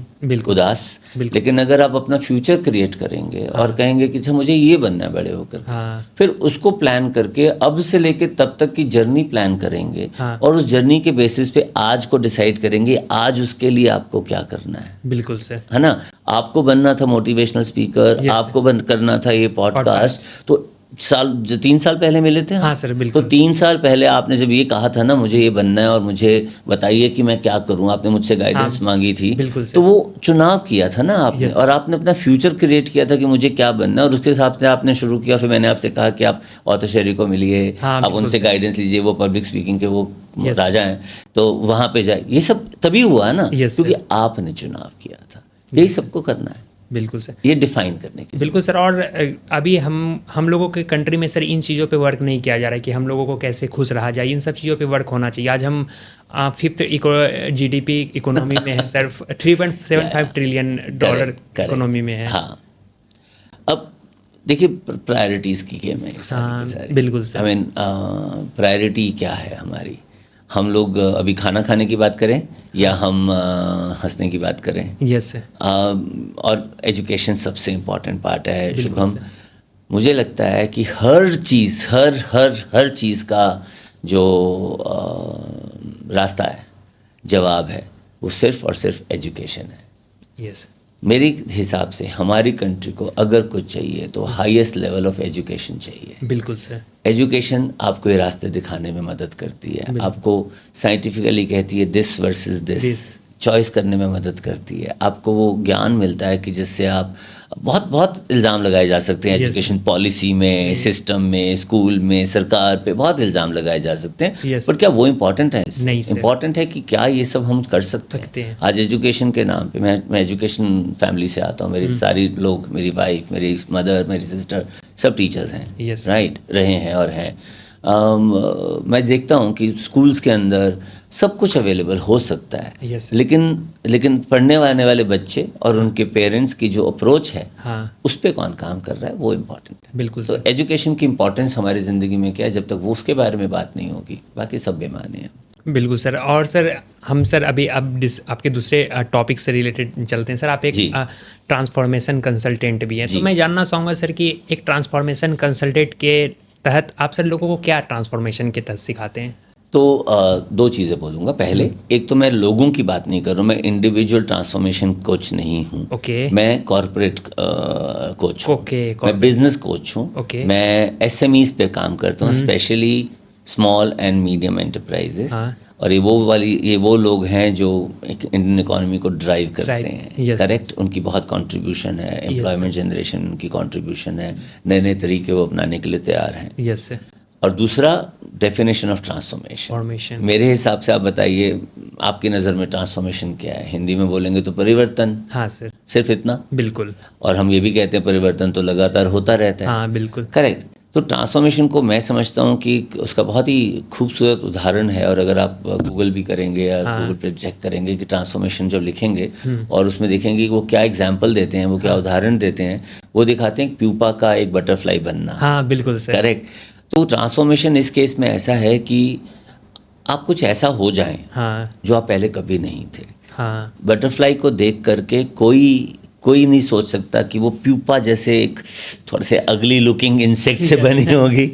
उदास। लेकिन अगर आप अपना फ्यूचर क्रिएट करेंगे और कहेंगे कि अच्छा मुझे ये बनना है बड़े होकर, फिर उसको प्लान करके अब से लेके तब तक की जर्नी प्लान करेंगे, और उस जर्नी के बेसिस पे आज को डिसाइड करेंगे आज उसके लिए आपको क्या करना है। बिल्कुल सर। है ना। आपको बनना था मोटिवेशनल स्पीकर, आपको करना था ये पॉडकास्ट, तो 3 साल पहले मिले थे। हाँ सर बिल्कुल। तो 3 साल पहले आपने जब ये कहा था ना मुझे ये बनना है और मुझे बताइए कि मैं क्या करूं, आपने मुझसे गाइडेंस मांगी थी, तो वो चुनाव किया था ना आपने, और आपने अपना फ्यूचर क्रिएट किया था कि मुझे क्या बनना है, और उसके हिसाब से आपने शुरू किया। फिर मैंने आपसे कहा कि आप ऑथर शेरी को मिलिए, आप उनसे गाइडेंस लीजिए, वो पब्लिक स्पीकिंग के वो राजा हैं, तो वहाँ पे जाए। ये सब तभी हुआ ना क्योंकि आपने चुनाव किया था। यही सबको करना है। बिल्कुल सर। ये डिफाइन करने की। बिल्कुल सर। और अभी हम लोगों के कंट्री में सर इन चीज़ों पे वर्क नहीं किया जा रहा है कि हम लोगों को कैसे खुश रहा जाए, इन सब चीज़ों पे वर्क होना चाहिए। आज हम 5th GDP इकोनॉमी में है सर, $3.75 ट्रिलियन इकोनॉमी में है। हाँ। अब देखिए प्रायोरिटीज़ की गेम है। बिल्कुल सर। आई मीन प्रायोरिटी क्या है हमारी। हम लोग अभी खाना खाने की बात करें या हम हंसने की बात करें। Yes sir. और एजुकेशन सबसे इम्पॉर्टेंट पार्ट है शुभम। मुझे लगता है कि हर चीज़ हर चीज़ का जो रास्ता है, जवाब है, वो सिर्फ और सिर्फ एजुकेशन है। यस। मेरे हिसाब से हमारी कंट्री को अगर कुछ चाहिए तो हाईएस्ट लेवल ऑफ एजुकेशन चाहिए। बिल्कुल सर। एजुकेशन आपको ये रास्ते दिखाने में मदद करती है, आपको साइंटिफिकली कहती है दिस वर्सेस दिस, चॉइस करने में मदद करती है। आपको वो ज्ञान मिलता है कि जिससे आप बहुत इल्ज़ाम लगाए जा सकते हैं एजुकेशन पॉलिसी में, सिस्टम में, स्कूल में, सरकार पे बहुत इल्ज़ाम लगाए जा सकते हैं। पर क्या वो इम्पोर्टेंट है? इम्पोर्टेंट है कि क्या ये सब हम कर सकते हैं। आज एजुकेशन के नाम पे, मैं एजुकेशन फैमिली से आता हूँ, मेरी सारी लोग, मेरी वाइफ, मेरी मदर, मेरी सिस्टर सब टीचर्स हैं। राइट, रहे हैं और हैं। मैं देखता हूँ कि स्कूल्स के अंदर सब कुछ अवेलेबल हो सकता है, लेकिन पढ़ने वाले बच्चे और उनके पेरेंट्स की जो अप्रोच है उस पर कौन काम कर रहा है वो इम्पोर्टेंट है। बिल्कुल। तो एजुकेशन की इम्पोर्टेंस हमारी ज़िंदगी में क्या है, जब तक वो उसके बारे में बात नहीं होगी बाकी सब बेमानी है। बिल्कुल सर। और सर हम सर अभी अब आपके दूसरे टॉपिक से रिलेटेड चलते हैं सर। आप एक ट्रांसफॉर्मेशन कंसल्टेंट भी हैं, तो मैं जानना चाहूँगा सर कि एक ट्रांसफॉर्मेशन कंसल्टेंट के तहत आप सर लोगों को क्या ट्रांसफॉर्मेशन के तहत सिखाते हैं? तो दो चीज़ें बोलूँगा। पहले एक तो मैं लोगों की बात नहीं कर रहा हूँ, मैं इंडिविजुअल ट्रांसफॉर्मेशन कोच नहीं हूँ। ओके। मैं कॉरपोरेट कोच हूँ। ओके, मैं बिजनेस कोच हूँ। ओके। मैं एसएमईज पे काम करता हूँ, specially small and medium enterprises. हाँ। और ये वो लोग हैं जो एक इंडियन इकोनॉमी को ड्राइव करते हैं। yes. करेक्ट। उनकी बहुत कंट्रीब्यूशन है, एम्प्लॉयमेंट जनरेशन उनकी कंट्रीब्यूशन है, नए नए तरीके वो अपनाने के लिए तैयार हैं। Yes sir. और दूसरा डेफिनेशन ऑफ ट्रांसफॉर्मेशन। मेरे हिसाब से आप बताइए, आपकी नज़र में ट्रांसफॉर्मेशन क्या है? हिंदी में बोलेंगे तो परिवर्तन। हाँ सर। सिर्फ इतना? बिल्कुल। और हम ये भी कहते हैं परिवर्तन तो लगातार होता रहता है। हाँ बिल्कुल। करेक्ट। तो ट्रांसफॉर्मेशन को मैं समझता हूँ कि उसका बहुत ही खूबसूरत उदाहरण है। और अगर आप गूगल भी करेंगे या गूगल पे चेक करेंगे कि ट्रांसफॉर्मेशन जब लिखेंगे और उसमें देखेंगे कि वो क्या एग्जाम्पल देते हैं, वो क्या उदाहरण देते हैं, वो दिखाते हैं प्यूपा का एक बटरफ्लाई बनना। हाँ बिल्कुल सर। करेक्ट। तो ट्रांसफॉर्मेशन इस केस में ऐसा है कि आप कुछ ऐसा हो जाएं जो आप पहले कभी नहीं थे। बटरफ्लाई को देख करके कोई नहीं सोच सकता कि वो प्यूपा जैसे एक थोड़े से अगली लुकिंग इंसेक्ट से बनी होगी।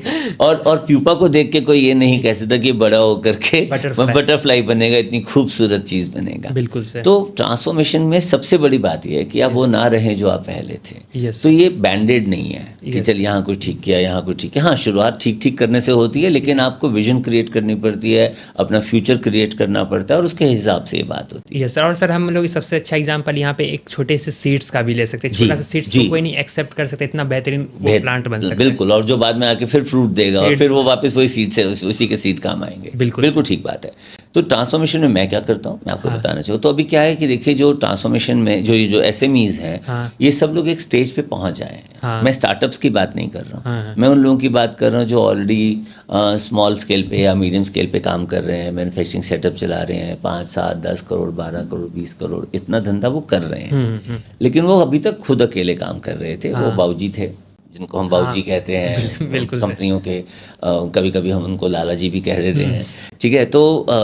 और प्यूपा को देख के कोई ये नहीं कह सकता कि बड़ा होकर के बटरफ्लाई बनेगा, इतनी खूबसूरत चीज़ बनेगा। बिल्कुल सर। तो ट्रांसफॉर्मेशन में सबसे बड़ी बात यह है कि आप वो ना रहें जो आप पहले थे। yes. तो ये बैंडेड नहीं है कि चल यहाँ कुछ ठीक किया, यहाँ कुछ ठीक किया। हाँ, शुरुआत ठीक करने से होती है, लेकिन आपको विजन क्रिएट करनी पड़ती है, अपना फ्यूचर क्रिएट करना पड़ता है, और उसके हिसाब से ये बात होती है। Yes sir. और सर हम लोग सबसे अच्छा एग्जाम्पल यहाँ पे एक छोटे से सीड्स का भी ले सकते हैं। छोटा सा सीड्स को कोई नहीं एक्सेप्ट कर सकता, इतना बेहतरीन वो प्लांट बन सकता है। बिल्कुल। और जो बाद में आके फिर फ्रूट देगा और फिर वो वापस वही सीड से उसी के सीड काम आएंगे। बिल्कुल ठीक बात है। तो ट्रांसफॉर्मेशन में मैं क्या करता हूँ, मैं आपको बताना चाहूँ। तो अभी क्या है कि देखिए, जो ट्रांसफॉर्मेशन में जो एसएमईज हैं, ये सब लोग एक स्टेज पे पहुँच जाए हैं। मैं स्टार्टअप्स की बात नहीं कर रहा हूँ, मैं उन लोगों की बात कर रहा हूँ जो ऑलरेडी स्मॉल स्केल पे या मीडियम स्केल पे काम कर रहे हैं, मैन्युफैक्चरिंग सेटअप चला रहे हैं, 5, 7, 10 करोड़, 12 करोड़, 20 करोड़, इतना धंधा वो कर रहे हैं। लेकिन वो अभी तक खुद अकेले काम कर रहे थे। वो बाबूजी थे, जिनको हम बाबूजी कहते हैं कंपनियों के। कभी कभी हम उनको लाला जी भी कह देते हैं। ठीक है। तो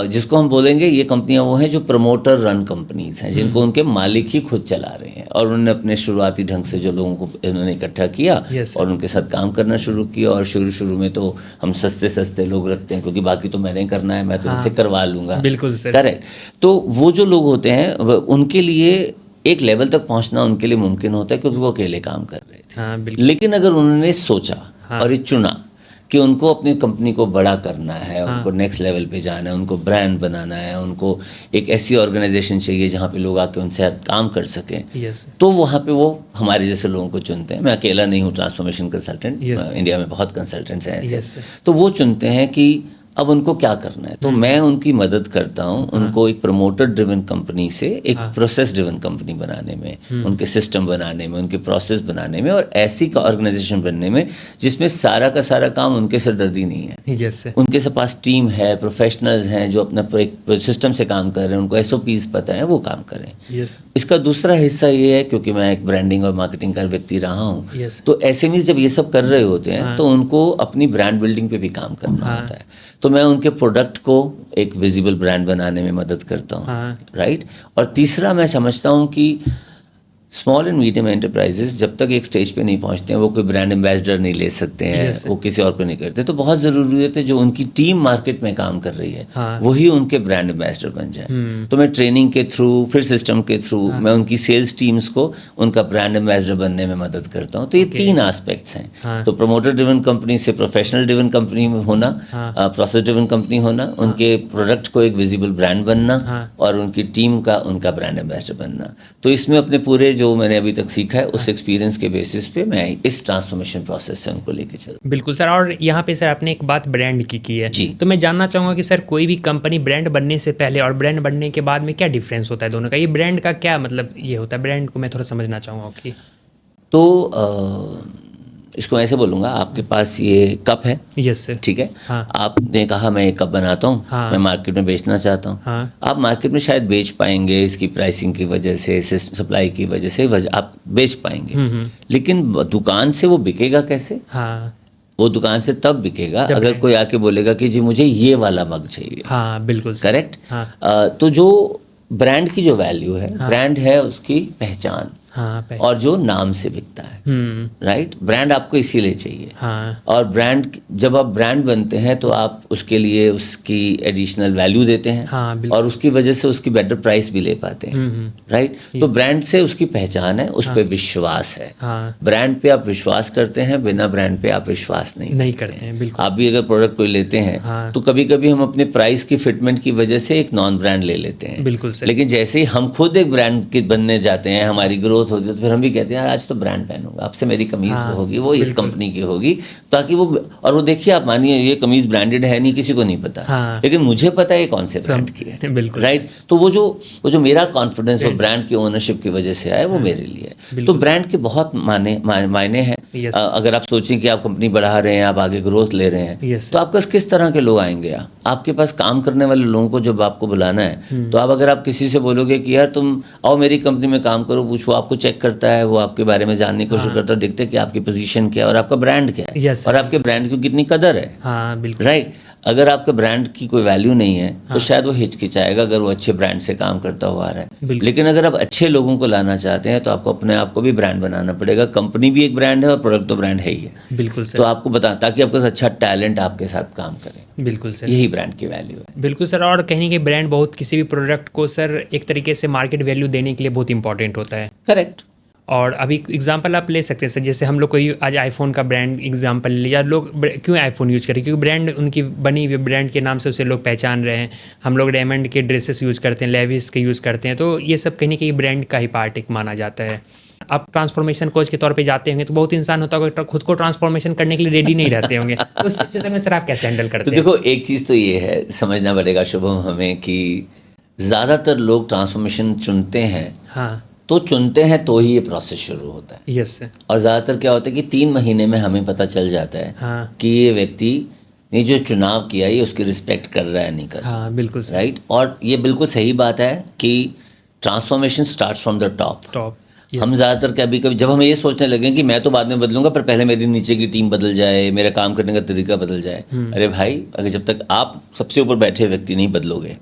जिसको हम बोलेंगे, ये कंपनियां वो हैं जो प्रमोटर रन कंपनीज हैं, जिनको उनके मालिक ही खुद चला रहे हैं। और उन्होंने अपने शुरुआती ढंग से जो लोगों को इन्होंने इकट्ठा किया और उनके साथ काम करना शुरू किया। और शुरू में तो हम सस्ते लोग रखते हैं, क्योंकि बाकी तो मैंने करना है, मैं तो इनसे करवा लूँगा। बिल्कुल करेक्ट। तो वो जो लोग होते हैं, उनके लिए एक लेवल तक पहुंचना उनके लिए मुमकिन होता है, क्योंकि वो अकेले काम कर रहे थे। लेकिन अगर उन्होंने सोचा और ये चुना कि उनको अपनी कंपनी को बड़ा करना है, उनको नेक्स्ट लेवल पे जाना है, उनको ब्रांड बनाना है, उनको एक ऐसी ऑर्गेनाइजेशन चाहिए जहाँ पे लोग आके उनसे काम कर सकें, तो वहाँ पे वो हमारे जैसे लोगों को चुनते हैं। मैं अकेला नहीं हूँ ट्रांसफॉर्मेशन कंसल्टेंट, इंडिया में बहुत कंसल्टेंट्स हैं ऐसे। तो वो चुनते हैं कि अब उनको क्या करना है। तो मैं उनकी मदद करता हूँ, उनको एक प्रमोटर ड्रिवन कंपनी से एक प्रोसेस ड्रिवन कंपनी बनाने में, उनके सिस्टम बनाने में, उनके प्रोसेस बनाने में, और ऐसी का ऑर्गेनाइजेशन बनने में जिसमें सारा का सारा काम उनके सिरदर्दी नहीं है। उनके पास टीम है, प्रोफेशनल्स हैं जो अपना एक सिस्टम से काम कर रहे हैं, उनको SOPs पता है, वो काम करें। इसका दूसरा हिस्सा ये है, क्योंकि मैं एक ब्रांडिंग और मार्केटिंग का व्यक्ति रहा हूँ, तो SMEs जब ये सब कर रहे होते हैं तो उनको अपनी ब्रांड बिल्डिंग पे भी काम करना होता है। तो मैं उनके प्रोडक्ट को एक विजिबल ब्रांड बनाने में मदद करता हूँ। राइट। और तीसरा, मैं समझता हूँ कि स्मॉल एंड मीडियम एंटरप्राइजेस जब तक एक स्टेज पे नहीं पहुंचते हैं, वो कोई ब्रांड एम्बेसडर नहीं ले सकते हैं, वो किसी और को नहीं करते। तो बहुत ज़रूरी है जो उनकी टीम मार्केट में काम कर रही है, वही उनके ब्रांड एम्बेसडर बन जाए। तो मैं ट्रेनिंग के थ्रू, फिर सिस्टम के थ्रू, मैं उनकी सेल्स टीम्स को उनका ब्रांड एम्बेसडर बनने में मदद करता हूँ। तो ये 3 एस्पेक्ट्स हैं। तो प्रमोटर ड्रिवन कंपनी से प्रोफेशनल ड्रिवन कंपनी होना, प्रोसेस ड्रिवन कंपनी होना, उनके प्रोडक्ट को एक विजिबल ब्रांड बनना, और उनकी टीम का उनका ब्रांड एम्बेसडर बनना। तो इसमें अपने पूरे जो मैंने अभी तक सीखा है, उस एक्सपीरियंस के बेसिस पे मैं इस ट्रांसफॉर्मेशन प्रोसेस से उनको लेके चलता। बिल्कुल सर। और यहाँ पे सर आपने एक बात ब्रांड की है जी। तो मैं जानना चाहूँगा कि सर कोई भी कंपनी ब्रांड बनने से पहले और ब्रांड बनने के बाद में क्या डिफरेंस होता है दोनों का? ये ब्रांड का क्या मतलब ये होता है? ब्रांड को मैं थोड़ा समझना चाहूँगा कि तो इसको ऐसे बोलूँगा, आपके पास ये कप है। Yes sir. ठीक है। आपने कहा मैं एक कप बनाता हूँ, मैं मार्केट में बेचना चाहता हूँ। आप मार्केट में शायद बेच पाएंगे, इसकी प्राइसिंग की वजह से, सप्लाई की वजह से आप बेच पाएंगे। लेकिन दुकान से वो बिकेगा कैसे? वो दुकान से तब बिकेगा अगर कोई आके बोलेगा कि जी मुझे ये वाला मग चाहिए। बिल्कुल करेक्ट। तो जो ब्रांड की जो वैल्यू है, ब्रांड है उसकी पहचान, हाँ और जो नाम से बिकता है, राइट। ब्रांड आपको इसीलिए चाहिए। हाँ और ब्रांड, जब आप ब्रांड बनते हैं तो आप उसके लिए उसकी एडिशनल वैल्यू देते हैं, हाँ बिल्कुल। और उसकी वजह से उसकी बेटर प्राइस भी ले पाते हैं, राइट। तो ब्रांड से उसकी पहचान है, उस पर विश्वास है। हाँ ब्रांड पे आप विश्वास करते हैं, बिना ब्रांड पे आप विश्वास नहीं करते हैं, बिल्कुल। आप भी अगर प्रोडक्ट कोई लेते हैं हाँ। तो कभी कभी हम अपने प्राइस की फिटमेंट की वजह से एक नॉन ब्रांड ले लेते हैं, बिल्कुल सर। लेकिन जैसे ही हम खुद एक ब्रांड के बनने जाते हैं, हमारी ग्रोथ होती है, तो फिर हम भी कहते हैं यार आज तो ब्रांड पहनूंगा, आपसे मेरी कमीज जो होगी वो इस कंपनी की होगी, ताकि वो, और वो देखिए आप मानिए ये कमीज ब्रांडेड है नहीं, किसी को नहीं पता, हाँ। लेकिन मुझे पता है ये कौन से ब्रांड की है, बिल्कुल। राइट। तो वो जो मेरा कॉन्फिडेंस वो ब्रांड की ओनरशिप की वजह से आया, वो मेरे लिए है। तो ब्रांड के बहुत मायने हैं। अगर आप सोचें कि आप कंपनी बढ़ा रहे हैं, आप आगे ग्रोथ ले रहे हैं, तो आपके पास किस तरह के लोग आएंगे, आपके पास काम करने वाले लोगों को जब आपको बुलाना है, तो अगर आप किसी से बोलोगे कि यार तुम आओ मेरी कंपनी में काम करो, पूछो, आपको चेक करता है, वो आपके बारे में जानने की कोशिश करता है, देखते हैं कि आपकी पोजीशन क्या है और आपका ब्रांड क्या है, और आपके ब्रांड की कितनी कदर है, हाँ बिल्कुल, राइट। अगर आपके ब्रांड की कोई वैल्यू नहीं है तो शायद वो हिचकिचाएगा अगर वो अच्छे ब्रांड से काम करता हुआ आ रहा है। लेकिन अगर आप अच्छे लोगों को लाना चाहते हैं तो आपको अपने आप को भी ब्रांड बनाना पड़ेगा। कंपनी भी एक ब्रांड है और प्रोडक्ट तो ब्रांड है ही है, बिल्कुल सर। तो आपको बता, ताकि आपके पास अच्छा टैलेंट आपके साथ काम करे, बिल्कुल सर, यही ब्रांड की वैल्यू है। बिल्कुल सर। और कहीं कि ब्रांड बहुत, किसी भी प्रोडक्ट को सर एक तरीके से मार्केट वैल्यू देने के लिए बहुत इंपॉर्टेंट होता है। करेक्ट। और अभी एग्जांपल आप ले सकते हैं सर, जैसे हम लोग कोई आज आईफोन का ब्रांड एग्जांपल ले लिया, लोग क्यों आईफोन यूज़ करें, क्योंकि ब्रांड उनकी बनी हुई ब्रांड के नाम से उसे लोग पहचान रहे हैं। हम लोग रेमंड के ड्रेसेस यूज़ करते हैं, लेविस के यूज़ करते हैं, तो ये सब कहीं ना कहीं ब्रांड का ही पार्ट एक माना जाता है। आप ट्रांसफॉर्मेशन कोच के तौर पे जाते होंगे तो बहुत इंसान होता होगा खुद को ट्रांसफॉर्मेशन करने के लिए रेडी नहीं रहते होंगे, तो उस सिचुएशन में सर आप कैसे हैंडल करते तो हैं? देखो, एक चीज़ तो ये है, समझना पड़ेगा शुभम हमें, कि ज़्यादातर लोग ट्रांसफॉर्मेशन चुनते हैं, हाँ तो चुनते हैं तो ही ये प्रोसेस शुरू होता है। Yes sir. और ज़्यादातर क्या होता है कि 3 महीने में हमें पता चल जाता है हाँ कि ये व्यक्ति ने जो चुनाव किया ये उसकी रिस्पेक्ट कर रहा है नहीं कर रहा, हाँ बिल्कुल सर, राइट। और ये बिल्कुल सही बात है कि transformation starts from the top. हम ज़्यादातर कभी कभी जब हम ये सोचने लगे कि मैं तो बाद में बदलूंगा, पर पहले मेरी नीचे की टीम बदल जाए, मेरा काम करने का तरीका बदल जाए। अरे भाई, अगर जब तक आप सबसे ऊपर बैठे व्यक्ति नहीं बदलोगे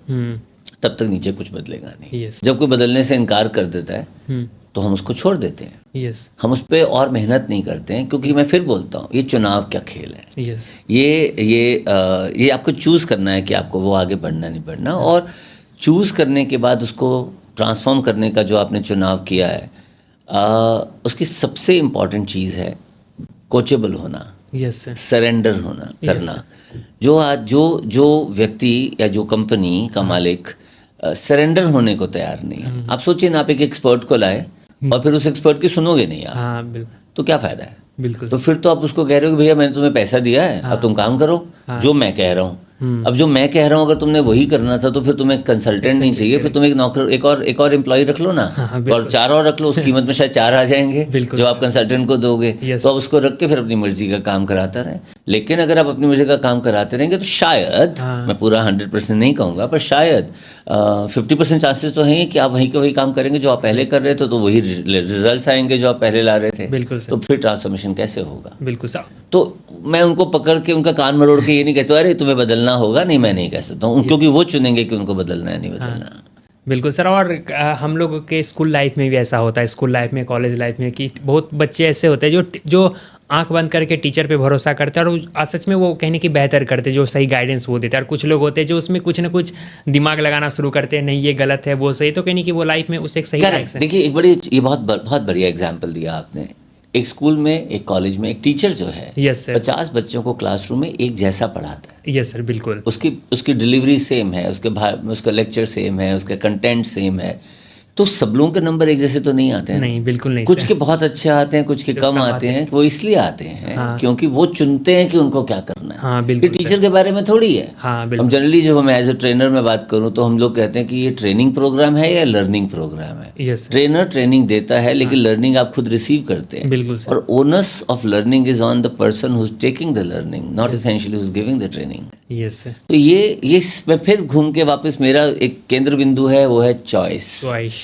तब तक नीचे कुछ बदलेगा नहीं। जब कोई बदलने से इनकार कर देता है तो हम उसको छोड़ देते हैं, हम उस पर और मेहनत नहीं करते हैं, क्योंकि मैं फिर बोलता हूँ ये चुनाव क्या खेल है। ये आपको चूज़ करना है कि आपको वो आगे बढ़ना नहीं बढ़ना, और चूज़ करने के बाद उसको ट्रांसफॉर्म करने का जो आपने चुनाव किया है, उसकी सबसे इम्पॉर्टेंट चीज़ है कोचेबल होना, सरेंडर होना, करना। जो व्यक्ति या जो कंपनी का मालिक सरेंडर होने को तैयार नहीं है, आप सोचिए ना, आप एक एक्सपर्ट को लाए और फिर उस एक्सपर्ट की सुनोगे नहीं आप, हाँ बिल्कुल, तो क्या फ़ायदा है? बिल्कुल। तो फिर तो आप उसको कह रहे हो कि भैया मैंने तुम्हें पैसा दिया है, अब तुम काम करो जो मैं कह रहा हूँ। अब जो मैं कह रहा हूँ अगर तुमने वही करना था तो फिर तुम्हें कंसल्टेंट नहीं चाहिए, फिर तुम एक नौकर, एक और एम्प्लॉय रख लो ना, और 4 और रख लो, उस कीमत में शायद 4 आ जाएंगे जो आप कंसल्टेंट को दोगे। तो आप उसको रख के फिर अपनी मर्जी का काम कराता रहे। लेकिन अगर आप अपनी मर्जी का काम कराते रहेंगे तो शायद, मैं पूरा 100% नहीं कहूँगा, पर शायद 50% चांसेस तो हैं कि आप वहीं के वही काम करेंगे जो आप पहले कर रहे थे, तो वही रिजल्ट्स आएंगे जो आप पहले ला रहे थे। बिल्कुल। तो फिर ट्रांसफॉर्मेशन कैसे होगा? बिल्कुल सर। तो मैं उनको पकड़ के उनका कान मरोड़ के ये नहीं कहता अरे तुम्हें बदलना होगा, नहीं, मैं नहीं कह सकता हूँ, क्योंकि वो चुनेंगे कि उनको बदलना है नहीं बदलना। बिल्कुल सर। और हम लोगों के स्कूल लाइफ में भी ऐसा होता है, स्कूल लाइफ में, कॉलेज लाइफ में, कि बहुत बच्चे ऐसे होते हैं जो आंख बंद करके टीचर पे भरोसा करते हैं और सच में वो कहने की बेहतर करते हैं, जो सही गाइडेंस वो देते हैं। और कुछ लोग होते हैं जो उसमें कुछ ना कुछ दिमाग लगाना शुरू करते हैं, नहीं ये गलत है वो सही, तो कहने की वो लाइफ में उसे एक सही। देखिए, ये बहुत बढ़िया एग्जाम्पल दिया आपने। एक स्कूल में, एक कॉलेज में एक टीचर जो है, 50 बच्चों को क्लासरूम में एक जैसा पढ़ाता है। यस सर, बिल्कुल। उसकी डिलीवरी सेम है, उसका लेक्चर सेम है, उसका कंटेंट सेम है, तो सब लोगों के नंबर एक जैसे तो नहीं आते हैं। नहीं, बिल्कुल नहीं। कुछ के बहुत अच्छे आते हैं, कुछ के कम आते हैं। वो इसलिए आते हैं क्योंकि वो चुनते हैं कि उनको क्या करना है। हाँ, बिल्कुल। टीचर के बारे में थोड़ी है। हाँ, हम जनरली जो मैं एज ए ट्रेनर में बात करूं तो हम लोग कहते हैं कि ये ट्रेनिंग प्रोग्राम है या लर्निंग प्रोग्राम है। ट्रेनर ट्रेनिंग देता है, लेकिन लर्निंग आप खुद रिसीव करते हैं। बिल्कुल। और owners of learning is on the person who is taking the learning, not essentially who is giving the training. Yes sir. तो ये मैं फिर घूम के वापस, मेरा एक केंद्र बिंदु है, वो है चॉइस।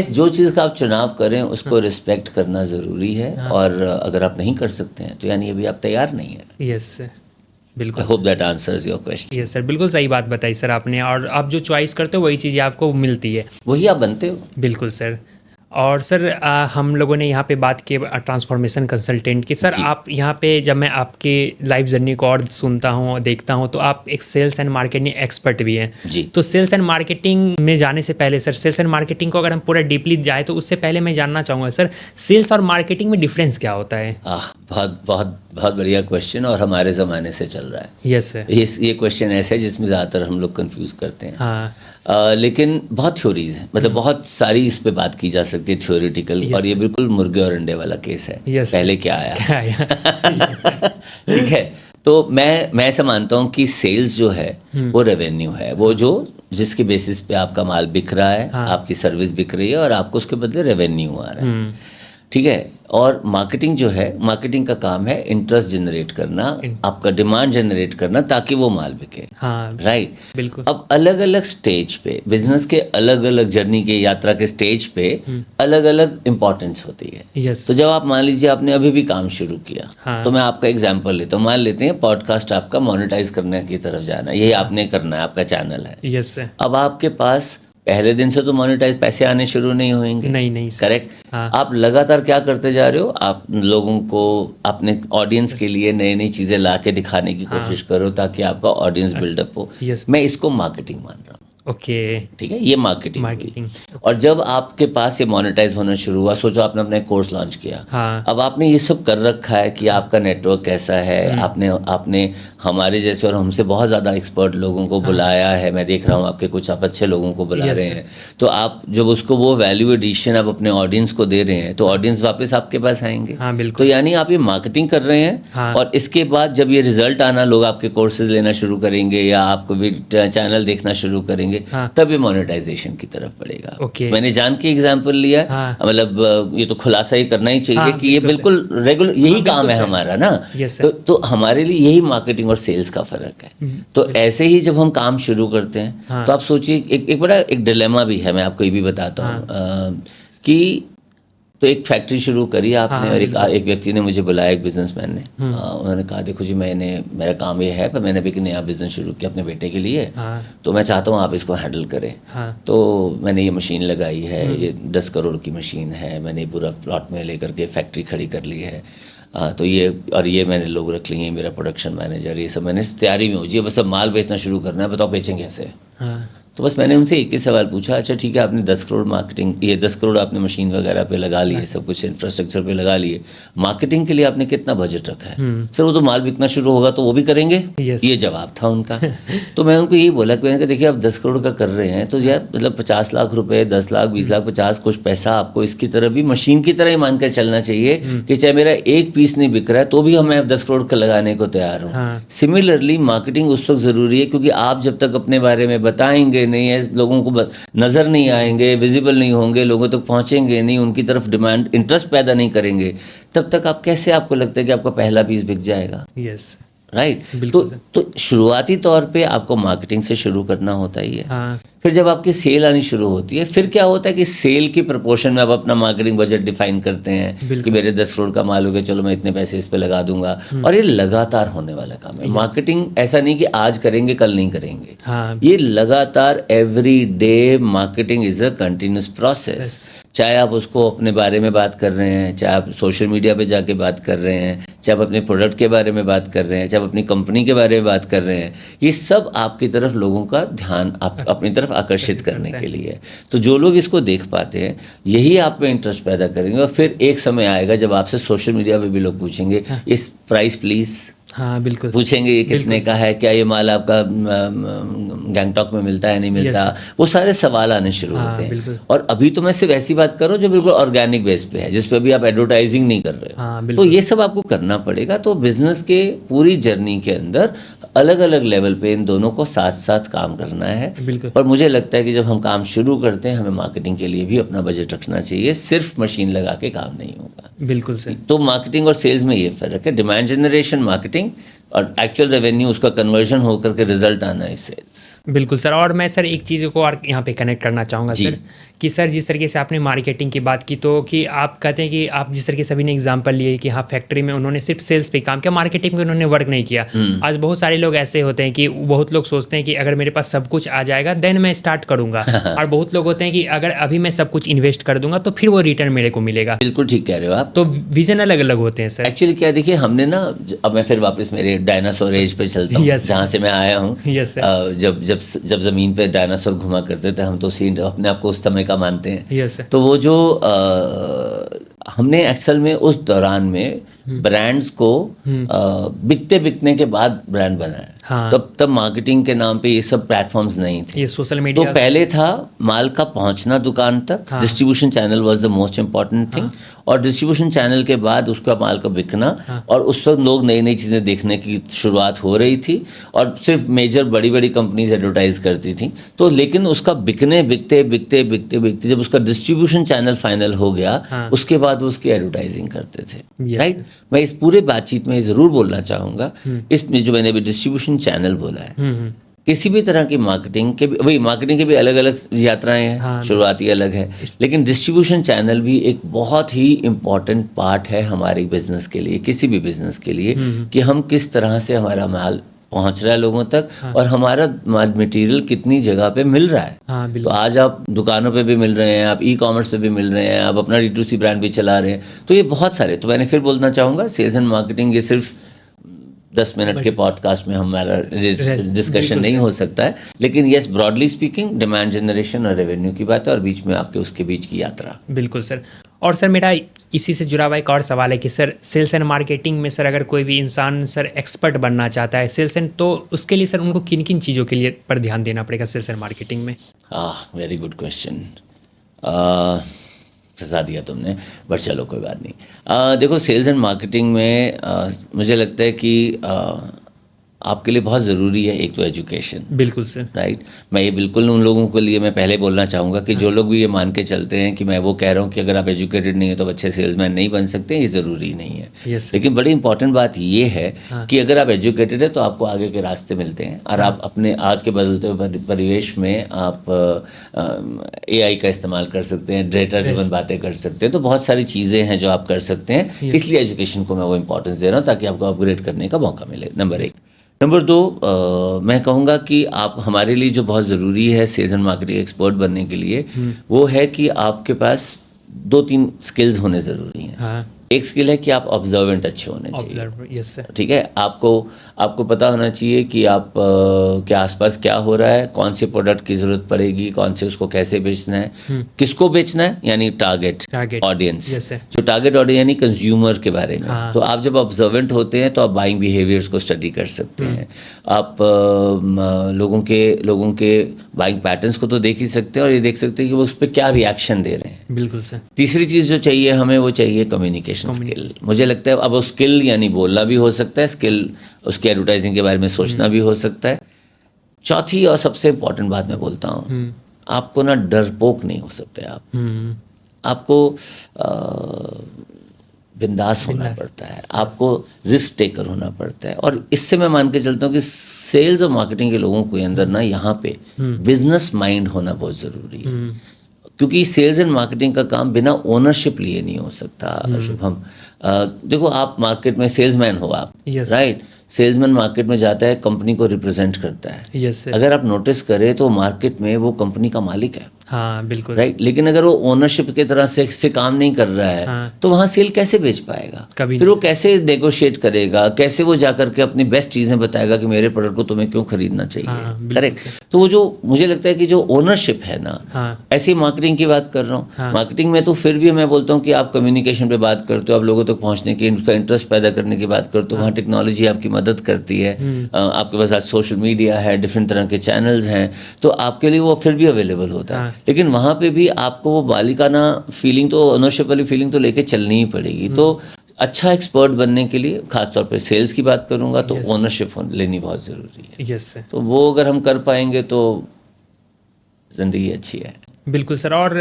जो चीज़ का आप चुनाव करें उसको रिस्पेक्ट करना ज़रूरी है। और अगर आप नहीं कर सकते हैं तो यानी अभी आप तैयार नहीं है। यस सर, बिल्कुल। I hope that answers your question. Yes sir, बिल्कुल सही बात बताई सर आपने। और आप जो चॉइस करते हो वही चीज़ें आपको मिलती है, वही आप बनते हो। बिल्कुल सर। और सर हम लोगों ने यहाँ पे बात की ट्रांसफॉर्मेशन कंसल्टेंट की। सर आप यहाँ पे जब मैं आपकी लाइफ जर्नी को और सुनता हूँ और देखता हूँ तो आप एक सेल्स एंड मार्केटिंग एक्सपर्ट भी हैं जी। तो सेल्स एंड मार्केटिंग में जाने से पहले सर, सेल्स एंड मार्केटिंग को अगर हम पूरा डीपली जाए तो उससे पहले मैं जानना चाहूँगा सर, सेल्स और मार्केटिंग में डिफरेंस क्या होता है? बहुत बहुत बहुत बढ़िया क्वेश्चन, और हमारे ज़माने से चल रहा है। Yes sir. ये क्वेश्चन ऐसा है जिसमें ज़्यादातर हम लोग कंफ्यूज करते हैं। हाँ। लेकिन बहुत थ्योरीज हैं, मतलब बहुत सारी इस पे बात की जा सकती है थ्योरेटिकल, और ये बिल्कुल मुर्गे और अंडे वाला केस है। पहले क्या आया ठीक है। तो मैं ऐसा मानता हूँ कि सेल्स जो है वो रेवेन्यू है, वो जो जिसके बेसिस पे आपका माल बिक रहा है, आपकी सर्विस बिक रही है और आपको उसके बदले रेवेन्यू आ रहा है, ठीक है। और मार्केटिंग जो है, मार्केटिंग का काम है इंटरेस्ट जनरेट करना, आपका डिमांड जनरेट करना ताकि वो माल बिके। हाँ, राइट, बिल्कुल। अब अलग अलग स्टेज पे बिजनेस के, अलग अलग जर्नी के, यात्रा के स्टेज पे अलग अलग इंपॉर्टेंस होती है। यस। तो जब आप मान लीजिए आपने अभी भी काम शुरू किया, हाँ। तो मैं आपका एग्जांपल लेता हूँ। मान लेते हैं पॉडकास्ट आपका मोनेटाइज करने की तरफ जाना, यही आपने करना है, आपका चैनल है। Yes sir. अब आपके पास पहले दिन से तो मोनेटाइज पैसे आने शुरू नहीं होंगे। नहीं सर। करेक्ट। हाँ। आप लगातार क्या करते जा रहे हो, आप लोगों को, अपने ऑडियंस के लिए नई नई चीजें ला के दिखाने की कोशिश करो ताकि आपका ऑडियंस बिल्डअप हो। यस। मैं इसको मार्केटिंग मान रहा हूँ। ओके। ठीक है, ये मार्केटिंग मार्केटिंग। और जब आपके पास ये मोनेटाइज होना शुरू हुआ, सोचो आपने अपना कोर्स लॉन्च किया। हाँ। अब आपने ये सब कर रखा है कि आपका नेटवर्क कैसा है, आपने हमारे जैसे और हमसे बहुत ज़्यादा एक्सपर्ट लोगों को बुलाया है। मैं देख रहा हूँ आपके कुछ आप अच्छे लोगों को बुला रहे हैं, तो आप जब उसको वो वैल्यू एडिशन आप अपने ऑडियंस को दे रहे हैं तो ऑडियंस वापस आपके पास आएंगे। हाँ, बिल्कुल। तो यानी आप ये मार्केटिंग कर रहे हैं। हाँ। और इसके बाद जब ये रिजल्ट आना, लोग आपके कोर्सेज लेना शुरू करेंगे या आपको चैनल देखना शुरू करेंगे, हाँ। तब ये मोनेटाइजेशन की तरफ बढ़ेगा। ओके। मैंने जान के एग्जांपल लिया। हाँ। मतलब ये तो खुलासा ही करना ही चाहिए हाँ, कि ये बिल्कुल रेगुलर यही काम है हमारा ना। Yes sir. तो हमारे लिए यही मार्केटिंग और सेल्स का फर्क है। तो ऐसे ही जब हम काम शुरू करते हैं, हाँ। तो आप सोचिए एक बड़ा एक डिलेमा भी है, मैं आपको ये भी बताता हूँ कि तो एक फैक्ट्री शुरू करी आपने। हाँ, और एक व्यक्ति ने मुझे बुलाया, एक बिजनेसमैन ने। उन्होंने कहा देखो जी, मेरा काम ये है, पर मैंने भी एक नया बिजनेस शुरू किया अपने बेटे के लिए। हाँ। तो मैं चाहता हूँ आप इसको हैंडल करें। हाँ। तो मैंने ये मशीन लगाई है, ये 10 करोड़ की मशीन है, मैंने पूरा प्लॉट में लेकर के फैक्ट्री खड़ी कर ली है। तो ये मैंने लोग रख लिए, मेरा प्रोडक्शन मैनेजर, ये सब मैंने तैयारी में हो जी, बस अब माल बेचना शुरू करना है, बताओ बेचेंगे कैसे। हाँ। तो बस मैंने उनसे एक ही सवाल पूछा, अच्छा ठीक है, आपने 10 करोड़ मार्केटिंग, ये 10 करोड़ आपने मशीन वगैरह पे लगा लिए, सब कुछ इंफ्रास्ट्रक्चर पे लगा लिए, मार्केटिंग के लिए आपने कितना बजट रखा है? सर वो तो माल बिकना शुरू होगा तो वो भी करेंगे। Yes. ये जवाब था उनका। तो मैं उनको यही बोला कि मैंने कहा देखिए, आप 10 करोड़ का कर रहे हैं तो यार मतलब 50 लाख रुपए, 10 लाख, 20 लाख, 50 कुछ पैसा आपको इसकी तरफ भी मशीन की तरह ही मान कर चलना चाहिए कि चाहे मेरा एक पीस नहीं बिक रहा है तो भी मैं 10 करोड़ का लगाने को तैयार हूँ। हाँ। सिमिलरली मार्केटिंग उस वक्त ज़रूरी है क्योंकि आप जब तक अपने बारे में बताएंगे नहीं है, लोगों को नज़र नहीं आएंगे, विजिबल नहीं होंगे, लोगों तक पहुंचेंगे नहीं, उनकी तरफ डिमांड, इंटरेस्ट पैदा नहीं करेंगे, तब तक आप कैसे, आपको लगता है कि आपका पहला पीस बिक जाएगा? यस। राइट। बिल्कुल तो शुरुआती तौर पे आपको मार्केटिंग से शुरू करना होता ही है। हाँ। फिर जब आपकी सेल आनी शुरू होती है, फिर क्या होता है कि सेल की प्रपोर्शन में आप अपना मार्केटिंग बजट डिफाइन करते हैं कि मेरे 10 करोड़ का माल हो गया, चलो मैं इतने पैसे इस पे लगा दूंगा। और ये लगातार होने वाला काम है। मार्केटिंग ऐसा नहीं कि आज करेंगे कल नहीं करेंगे। हाँ। ये लगातार every day marketing is a continuous process. चाहे आप उसको अपने बारे में बात कर रहे हैं, चाहे आप सोशल मीडिया पे जाके बात कर रहे हैं, चाहे आप अपने प्रोडक्ट के बारे में बात कर रहे हैं, चाहे आप अपनी कंपनी के बारे में बात कर रहे हैं, ये सब आपकी तरफ लोगों का ध्यान अपनी तरफ आकर्षित करने के लिए है। तो जो लोग इसको देख पाते हैं, यही आप में इंटरेस्ट पैदा करेंगे। और फिर एक समय आएगा जब आपसे सोशल मीडिया पे भी लोग पूछेंगे इस प्राइस प्लीज़। हाँ, बिल्कुल पूछेंगे ये कितने का है, क्या ये माल आपका गैंगटॉक में मिलता है, नहीं मिलता। वो सारे सवाल आने शुरू होते हैं। और अभी तो मैं सिर्फ ऐसी बात कर रहा हूँ जो बिल्कुल ऑर्गेनिक बेस पे है, जिस पे अभी आप एडवर्टाइजिंग नहीं कर रहे हो। हाँ, तो ये सब आपको करना पड़ेगा। तो बिजनेस के पूरी जर्नी के अंदर अलग अलग लेवल पे इन दोनों को साथ साथ काम करना है। पर मुझे लगता है कि जब हम काम शुरू करते हैं, हमें मार्केटिंग के लिए भी अपना बजट रखना चाहिए, सिर्फ मशीन लगा के काम नहीं होगा। बिल्कुल सर। तो मार्केटिंग और सेल्स में ये फर्क है। डिमांड जनरेशन मार्केटिंग और एक्चुअल रेवेन्यू, उसका कन्वर्जन होकर के रिजल्ट आना है सेल्स। बिल्कुल सर। और मैं सर एक चीज़ को और यहाँ पे कनेक्ट करना चाहूँगा सर, कि सर जिस तरीके से आपने मार्केटिंग की बात की, तो कि आप कहते हैं कि आप जिस तरीके से सभी ने एग्जांपल लिए कि हाँ फैक्ट्री में उन्होंने सिर्फ सेल्स पे काम किया, मार्केटिंग में उन्होंने वर्क नहीं किया। आज बहुत सारे लोग ऐसे होते हैं कि बहुत लोग सोचते हैं कि अगर मेरे पास सब कुछ आ जाएगा देन मैं स्टार्ट करूंगा, और बहुत लोग होते हैं कि अगर अभी मैं सब कुछ इन्वेस्ट कर दूंगा तो फिर वो रिटर्न मेरे को मिलेगा। बिल्कुल ठीक कह रहे हो आप। तो विजन अलग अलग होते हैं सर। एक्चुअली क्या देखिए, हमने ना अब मैं फिर वापस मेरे डायनासोर एज पे चलता हूँ, Yes, जहाँ से मैं आया हूँ। Yes, sir. जब ज़मीन पे डायनासोर घुमा करते थे, हम तो सीन अपने आप को उस समय का मानते हैं। Yes, sir. तो वो जो हमने असल में उस दौरान में ब्रांड्स को बिकते बिकने के बाद ब्रांड बनाया। हाँ। तब मार्केटिंग के नाम पे ये सब प्लेटफॉर्म्स नहीं थे। ये सोशल तो मीडिया पहले था माल का पहुंचना दुकान तक, हाँ। Distribution channel was the most important thing, और डिस्ट्रीब्यूशन चैनल के बाद उसका माल का बिकना। हाँ। और उस वक्त लोग नई नई चीज़ें देखने की शुरुआत हो रही थी, और सिर्फ मेजर बड़ी बड़ी कंपनीज एडवर्टाइज करती थी। तो लेकिन उसका बिकने बिकते बिकते बिकते बिकते जब उसका डिस्ट्रीब्यूशन चैनल फाइनल हो गया, हाँ। उसके बाद वो उसकी एडवर्टाइजिंग करते थे। Yes. राइट, मैं इस पूरे बातचीत में ज़रूर बोलना चाहूँगा, इसमें जो मैंने अभी डिस्ट्रीब्यूशन चैनल बोला है, किसी भी तरह की मार्केटिंग के भी, वही मार्केटिंग के भी अलग अलग यात्राएं हैं। हाँ, शुरुआती अलग है, लेकिन डिस्ट्रीब्यूशन चैनल भी एक बहुत ही इम्पॉर्टेंट पार्ट है हमारे बिजनेस के लिए, किसी भी बिजनेस के लिए, कि हम किस तरह से हमारा माल पहुंच रहा है लोगों तक, और हमारा मटेरियल कितनी जगह पे मिल रहा है। हाँ, तो बिल्कुल। आज आप दुकानों पे भी मिल रहे हैं, आप ई कॉमर्स पे भी मिल रहे हैं, आप अपना D2C ब्रांड भी चला रहे हैं, तो ये बहुत सारे। तो मैंने फिर बोलना चाहूँगा, सेल्स एंड मार्केटिंग ये सिर्फ 10 मिनट के पॉडकास्ट में हमारा डिस्कशन नहीं हो सकता है, लेकिन yes, broadly speaking demand generation और रेवेन्यू की बात है, और बीच में आपके उसके बीच की यात्रा। बिल्कुल सर। और सर मेरा इसी से जुड़ा हुआ एक और सवाल है कि सर सेल्स एंड मार्केटिंग में सर अगर कोई भी इंसान सर एक्सपर्ट बनना चाहता है सेल्स एंड, तो उसके लिए सर उनको किन किन चीज़ों के लिए पर ध्यान देना पड़ेगा सेल्स एंड मार्केटिंग में? Very good question. फंसा दिया तुमने, बट चलो कोई बात नहीं। देखो, सेल्स एंड मार्केटिंग में मुझे लगता है कि आपके लिए बहुत ज़रूरी है एक तो एजुकेशन। बिल्कुल सर। राइट, मैं ये बिल्कुल उन लोगों के लिए मैं पहले बोलना चाहूँगा कि जो लोग भी ये मान के चलते हैं कि मैं वो कह रहा हूँ कि अगर आप एजुकेटेड नहीं हो तो अच्छे सेल्समैन नहीं बन सकते, ये ज़रूरी नहीं है। Yes, लेकिन बड़ी इंपॉर्टेंट बात ये है कि अगर आप एजुकेटेड है तो आपको आगे के रास्ते मिलते हैं, और आप अपने आज के बदलते हुए परिवेश में आप AI का इस्तेमाल कर सकते हैं, डेटा ड्रिवन बातें कर सकते हैं, तो बहुत सारी चीज़ें हैं जो आप कर सकते हैं। इसलिए एजुकेशन को मैं वो इंपॉर्टेंस दे रहा हूँ ताकि आपको अपग्रेड करने का मौका मिले, नंबर 1। नंबर 2, मैं कहूँगा कि आप हमारे लिए जो बहुत ज़रूरी है सेल्स एंड मार्केटिंग एक्सपर्ट बनने के लिए, वो है कि आपके पास 2-3 स्किल्स होने ज़रूरी हैं। हाँ। एक स्किल है कि आप ऑब्जर्वेंट अच्छे होने चाहिए। Observer, yes sir. ठीक है, आपको पता होना चाहिए कि आप के आसपास क्या हो रहा है, कौन से प्रोडक्ट की ज़रूरत पड़ेगी, कौन से उसको कैसे बेचना है, किसको बेचना है, यानी टारगेट ऑडियंस। Yes, sir. जो टारगेट ऑडियंस यानी कंज्यूमर के बारे में। हाँ। तो आप जब ऑब्जर्वेंट होते हैं तो आप बाइंग बिहेवियर्स को स्टडी कर सकते हैं। आप लोगों के बाइंग पैटर्न्स को तो देख ही सकते हैं, और ये देख सकते हैं कि वो उस पर क्या रिएक्शन दे रहे हैं। बिल्कुल सर। तीसरी चीज़ जो चाहिए हमें, वो चाहिए कम्युनिकेशन स्किल। मुझे लगता है अब वो स्किल यानी बोलना भी हो सकता है, स्किल उसकी एडवर्टाइजिंग के बारे में सोचना भी हो सकता है। चौथी और सबसे इम्पोर्टेंट बात मैं बोलता हूँ, आपको ना डरपोक नहीं हो सकते आपको बिंदास होना पड़ता है, आपको रिस्क टेकर होना पड़ता है। और इससे मैं मान के चलता हूँ कि सेल्स और मार्केटिंग के लोगों के अंदर ना यहाँ पे बिजनेस माइंड होना बहुत ज़रूरी है, क्योंकि सेल्स एंड मार्केटिंग का काम बिना ओनरशिप लिए नहीं हो सकता। शुभम, देखो, आप मार्केट में सेल्समैन हो आप, Yes. राइट। सेल्समैन मार्केट में जाता है, कंपनी को रिप्रेजेंट करता है। Yes sir. अगर आप नोटिस करें तो मार्केट में वो कंपनी का मालिक है, हाँ बिल्कुल। राइट। लेकिन अगर वो ओनरशिप की तरह से काम नहीं कर रहा है, हाँ। तो वहाँ सेल कैसे बेच पाएगा? कभी फिर वो कैसे नेगोशिएट करेगा, कैसे वो जा करके अपनी बेस्ट चीज़ें बताएगा कि मेरे प्रोडक्ट को तुम्हें क्यों खरीदना हाँ, चाहिए? बिल्कुल करेक्ट। तो वो जो मुझे लगता है कि जो ओनरशिप है ना, हाँ। ऐसी मार्केटिंग की बात कर रहा हूँ। हाँ। मार्केटिंग में तो फिर भी मैं बोलता हूँ कि आप कम्युनिकेशन पे बात करते हो, आप लोगों तक पहुँचने की, उनका इंटरेस्ट पैदा करने की बात करते हो, वहाँ टेक्नोलॉजी आपकी मदद करती है। आपके पास आज सोशल मीडिया है, डिफरेंट तरह के चैनल्स हैं, तो आपके लिए वो फिर भी अवेलेबल होता है। हाँ। लेकिन वहाँ पे भी आपको वो मालिकाना फीलिंग, तो ओनरशिप वाली फीलिंग तो लेके चलनी ही पड़ेगी। तो अच्छा एक्सपर्ट बनने के लिए, खासतौर पे सेल्स की बात करूँगा, तो ओनरशिप लेनी बहुत ज़रूरी है। Yes sir. तो वो अगर हम कर पाएंगे तो ज़िंदगी अच्छी है। बिल्कुल सर। और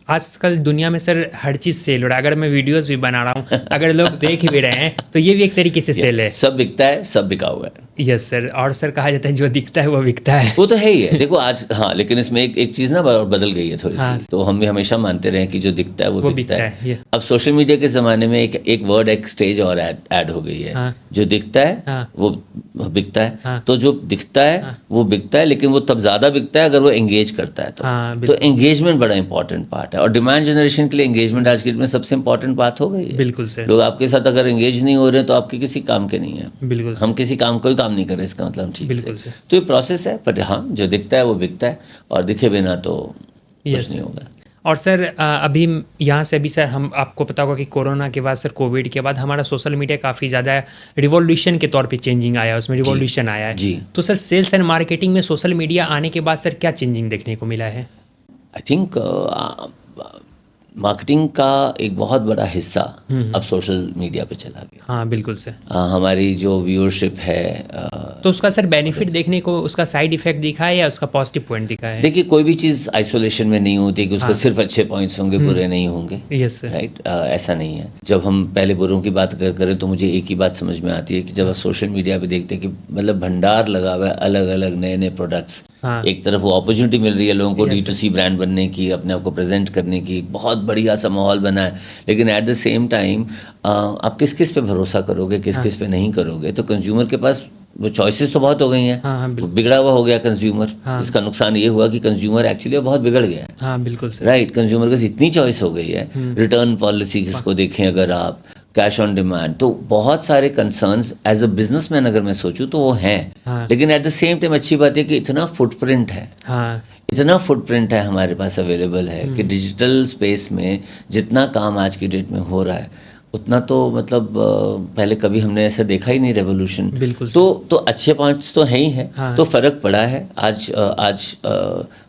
आजकल दुनिया में सर हर चीज़ सेल हो रहा है। अगर मैं वीडियोस भी बना रहा हूँ, अगर लोग देख भी रहे हैं, तो ये भी एक तरीके से सेल है। सब बिकता है, सब बिका हुआ है। Yes sir. और सर कहा जाता है जो दिखता है वो बिकता है। वो तो है ही है। देखो आज, हाँ, लेकिन इसमें एक चीज़ ना बदल गई है थोड़ी हाँ, सी। तो हम भी हमेशा मानते रहे कि जो दिखता है वो बिकता है। ये। अब सोशल मीडिया के ज़माने में एक वर्ड, एक स्टेज और ऐड हो गई है। हाँ, जो दिखता है हाँ, वो बिकता है। हाँ, तो जो दिखता है वो बिकता है, लेकिन वो तब ज़्यादा बिकता है अगर वो एंगेज करता है। हाँ, तो एंगेजमेंट बड़ा इंपॉर्टेंट पार्ट है, और डिमांड जनरेशन के लिए एंगेजमेंट आज की डेट में सबसे इंपॉर्टेंट बात हो गई है। बिल्कुल सर। लोग आपके साथ अगर एंगेज नहीं हो रहे तो आपके किसी काम के नहीं है। बिल्कुल सर। हम किसी काम, कोई काम नहीं कर रहे, इसका मतलब ठीक बिल्कुल से। सर। तो ये प्रोसेस है, पर हाँ, जो दिखता है वो बिकता है, और दिखे बिना तो Yes, कुछ नहीं होगा। और सर अभी यहाँ से अभी सर हम आपको पता होगा कि कोरोना के बाद सर, कोविड के बाद हमारा सोशल मीडिया काफ़ी ज़्यादा रिवॉल्यूशन के तौर पे चेंजिंग आया है, उसमें रिवॉल्यूशन आया है जी। तो सर सेल्स एंड मार्केटिंग में सोशल मीडिया आने के बाद सर क्या चेंजिंग देखने को मिला है? आई थिंक मार्केटिंग का एक बहुत बड़ा हिस्सा अब सोशल मीडिया पे चला गया। हाँ बिल्कुल सर। हमारी जो व्यूअरशिप है, तो उसका सर बेनिफिट देखने को, उसका साइड इफेक्ट दिखा है या उसका पॉजिटिव पॉइंट दिखा है? देखिए, कोई भी चीज़ आइसोलेशन में नहीं होती कि उसके सिर्फ अच्छे पॉइंट्स होंगे, बुरे नहीं होंगे। Yes sir. राइट, ऐसा नहीं है। जब हम पहले बुरों की बात करें तो मुझे एक ही बात समझ में आती है कि जब आप सोशल मीडिया पे देखते हैं कि मतलब भंडार लगा हुआ है अलग अलग नए नए प्रोडक्ट्स। हाँ। एक तरफ वो अपॉर्चुनिटी मिल रही है लोगों को D2C ब्रांड बनने की, अपने आप को प्रेजेंट करने की, बहुत बढ़िया सा माहौल बना है। लेकिन एट द सेम टाइम आप किस किस पे भरोसा करोगे, किस किस पे नहीं करोगे? तो कंज्यूमर के पास वो चॉइसेस तो बहुत हो गई हैं। हाँ, वो बिगड़ा हुआ हो गया कंज्यूमर। हाँ। इसका नुकसान ये हुआ कि कंज्यूमर एक्चुअली बहुत बिगड़ गया है। हाँ बिल्कुल सर। राइट, कंज्यूमर के पास इतनी चॉइस हो गई है। रिटर्न पॉलिसी किसको देखें, अगर आप कैश ऑन डिमांड, तो बहुत सारे कंसर्न्स एज अ बिजनेसमैन अगर मैं सोचूं तो वो हैं। हाँ। लेकिन एट द सेम टाइम अच्छी बात है कि इतना फुटप्रिंट है, हाँ इतना फुटप्रिंट है हमारे पास अवेलेबल है कि डिजिटल स्पेस में जितना काम आज की डेट में हो रहा है उतना तो मतलब पहले कभी हमने ऐसा देखा ही नहीं, रेवोल्यूशन। बिल्कुल तो अच्छे पॉइंट्स तो हैं ही हैं। हाँ। तो फ़र्क पड़ा है। आज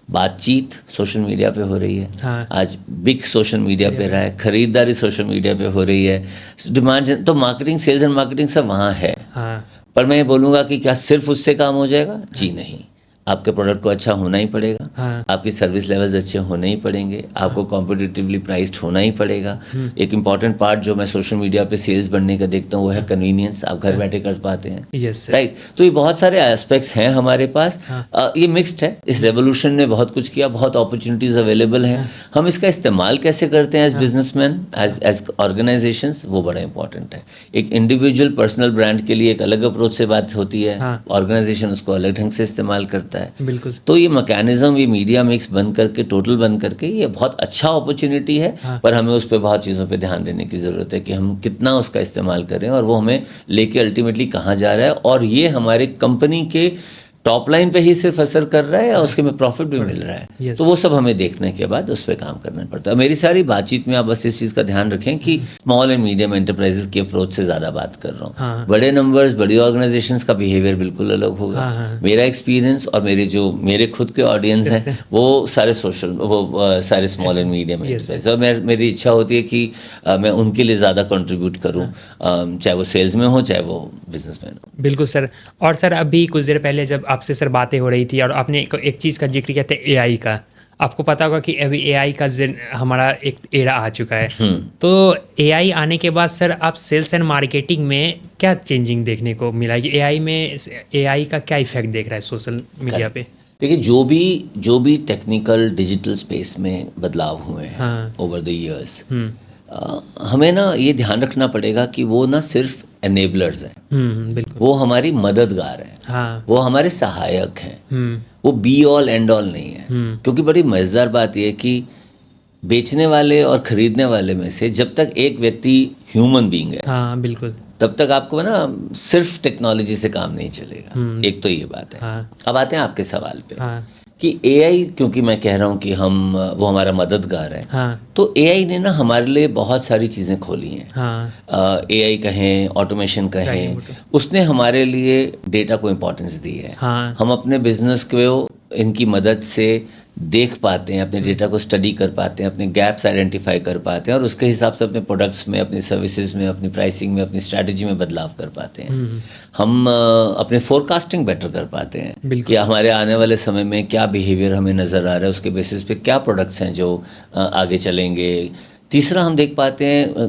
बातचीत सोशल मीडिया पे हो रही है। हाँ। आज बिग सोशल मीडिया पे रहा है, खरीदारी सोशल मीडिया पे हो रही है, डिमांड तो मार्केटिंग, सेल्स एंड मार्केटिंग सब वहाँ है। हाँ। पर मैं ये बोलूँगा कि क्या सिर्फ उससे काम हो जाएगा? जी नहीं, आपके प्रोडक्ट को अच्छा होना ही पड़ेगा। हाँ। आपकी सर्विस लेवल्स अच्छे होने ही पड़ेंगे। आपको कॉम्पिटिटिवली प्राइस्ड होना ही पड़ेगा। एक इम्पॉर्टेंट पार्ट जो मैं सोशल मीडिया पे सेल्स बढ़ने का देखता हूँ वो है कन्वीनियंस। आप घर बैठे कर पाते हैं। Yes sir. राइट, तो ये बहुत सारे एस्पेक्ट्स हैं हमारे पास। ये मिक्स्ड है। इस रेवोल्यूशन ने बहुत कुछ किया, बहुत अपॉर्चुनिटीज अवेलेबल हैं। हम इसका इस्तेमाल कैसे करते हैं एज बिजनेसमैन, एज ऑर्गेनाइजेशंस, वो बड़ा इंपॉर्टेंट है। एक इंडिविजुअल पर्सनल ब्रांड के लिए एक अलग अप्रोच से बात होती है, ऑर्गेनाइजेशन उसको अलग ढंग से इस्तेमाल करता है। बिल्कुल। तो ये मैकेनिज्म, ये मीडिया मिक्स बन करके, टोटल बन करके, ये बहुत अच्छा अपॉर्चुनिटी है। पर हमें उस पर बहुत चीज़ों पे ध्यान देने की ज़रूरत है कि हम कितना उसका इस्तेमाल करें और वो हमें लेके अल्टीमेटली कहाँ जा रहा है, और ये हमारे कंपनी के टॉप लाइन पे ही सिर्फ असर कर रहा है या उसके में प्रॉफिट भी मिल रहा है। तो वो सब हमें देखने के बाद उस पर काम करना पड़ता है। मेरी सारी बातचीत में आप बस इस चीज़ का ध्यान रखें कि स्मॉल एंड मीडियम एंटरप्राइजेस की अप्रोच से ज़्यादा बात कर रहा हूँ। हाँ। बड़े नंबर्स, बड़ी ऑर्गेनाइजेशंस का बिहेवियर बिल्कुल अलग होगा। हाँ। मेरा एक्सपीरियंस और मेरे खुद के ऑडियंस हैं वो सारे सारे स्मॉल एंड मीडियम एंटरप्राइज, और मेरी इच्छा होती है कि मैं उनके लिए ज़्यादा कंट्रीब्यूट करूँ, चाहे वो सेल्स में हो चाहे वो बिजनेसमैन हो। बिल्कुल सर। और सर अभी कुछ देर पहले जब आपसे सर बातें हो रही थी और आपने एक चीज़ का जिक्र किया था, AI का। आपको पता होगा कि अभी AI का हमारा एक एरा आ चुका है। तो AI आने के बाद सर आप सेल्स एंड मार्केटिंग में क्या चेंजिंग देखने को मिला है? AI का क्या इफेक्ट देख रहा है सोशल मीडिया पे? देखिए, जो भी टेक्निकल डिजिटल स्पेस में बदलाव हुए हैं ओवर द ईयर्स, हमें ना ये ध्यान रखना पड़ेगा कि वो ना सिर्फ एनेबलर्स हैं। बिल्कुल। वो हमारी मददगार हैं। हाँ। वो हमारे सहायक हैं। वो बी ऑल एंड ऑल नहीं है। क्योंकि बड़ी मज़ेदार बात यह है कि बेचने वाले और खरीदने वाले में से जब तक एक व्यक्ति ह्यूमन बीइंग है, हाँ बिल्कुल, तब तक आपको ना सिर्फ टेक्नोलॉजी से काम नहीं चलेगा। एक तो ये बात है। अब आते हैं आपके सवाल पे कि AI, क्योंकि मैं कह रहा हूँ कि वो हमारा मददगार है। तो AI ने ना हमारे लिए बहुत सारी चीज़ें खोली हैं। AI कहें, ऑटोमेशन कहें, उसने हमारे लिए डेटा को इम्पोर्टेंस दी है। हम अपने बिजनेस को इनकी मदद से देख पाते हैं, अपने डेटा को स्टडी कर पाते हैं, अपने गैप्स आइडेंटिफाई कर पाते हैं और उसके हिसाब से अपने प्रोडक्ट्स में, अपनी सर्विसेज में, अपनी प्राइसिंग में, अपनी स्ट्रैटेजी में बदलाव कर पाते हैं। हम अपने फोरकास्टिंग बेटर कर पाते हैं कि हमारे आने वाले समय में क्या बिहेवियर हमें नज़र आ रहा है, उसके बेसिस पे क्या प्रोडक्ट्स हैं जो आगे चलेंगे। तीसरा हम देख पाते हैं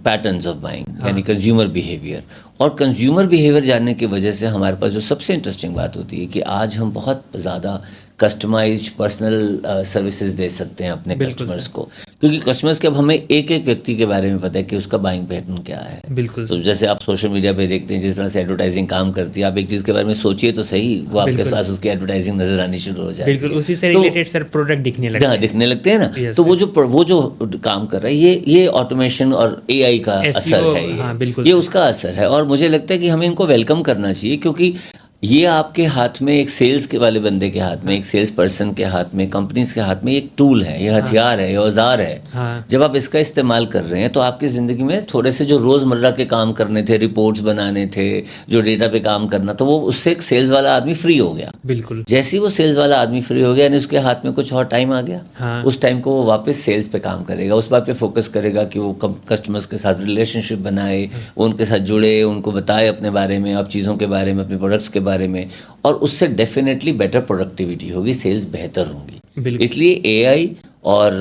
पैटर्न्स ऑफ बाइंग, यानी कंज्यूमर बिहेवियर। और कंज्यूमर बिहेवियर जानने की वजह से हमारे पास जो सबसे इंटरेस्टिंग बात होती है कि आज हम बहुत ज़्यादा कस्टमाइज्ड पर्सनल सर्विसेज दे सकते हैं अपने कस्टमर्स को, क्योंकि कस्टमर्स के अब हमें एक एक व्यक्ति के बारे में पता है कि उसका बाइंग पैटर्न क्या है। बिल्कुल। तो जैसे आप सोशल मीडिया पे देखते हैं जिस तरह से एडवर्टाइजिंग काम करती है, आप एक चीज़ के बारे में सोचिए तो सही, वो आपके पास उसकी एडवर्टाइजिंग नजर आनी शुरू हो जाए। बिल्कुल, उसी से रिलेटेड सर प्रोडक्ट दिखने लगते हैं। दिखने लगते हैं ना। तो वो जो काम कर रहा है, ये ऑटोमेशन और एआई का असर है, ये उसका असर है। और मुझे लगता है कि हमें इनको वेलकम करना चाहिए, क्योंकि ये आपके हाथ में, एक सेल्स के वाले बंदे के हाथ में, एक सेल्स पर्सन के हाथ में, कंपनीज के हाथ में एक टूल है, ये हथियार है, ये औजार है। जब आप इसका इस्तेमाल कर रहे हैं तो आपकी ज़िंदगी में थोड़े से जो रोज़मर्रा के काम करने थे, रिपोर्ट्स बनाने थे, जो डेटा पे काम करना, तो वो उससे एक सेल्स वाला आदमी फ्री हो गया। बिल्कुल। जैसे ही वो सेल्स वाला आदमी फ्री हो गया, यानी उसके हाथ में कुछ और टाइम आ गया, उस टाइम को वो वापस सेल्स पे काम करेगा, उस बात पे फोकस करेगा कि वो कस्टमर्स के साथ रिलेशनशिप बनाए, वो उनके साथ जुड़े, उनको बताए अपने बारे में, अब चीज़ों के बारे में, अपने प्रोडक्ट्स के बारे में, और उससे डेफिनेटली बेटर प्रोडक्टिविटी होगी, सेल्स बेहतर होंगी। इसलिए एआई और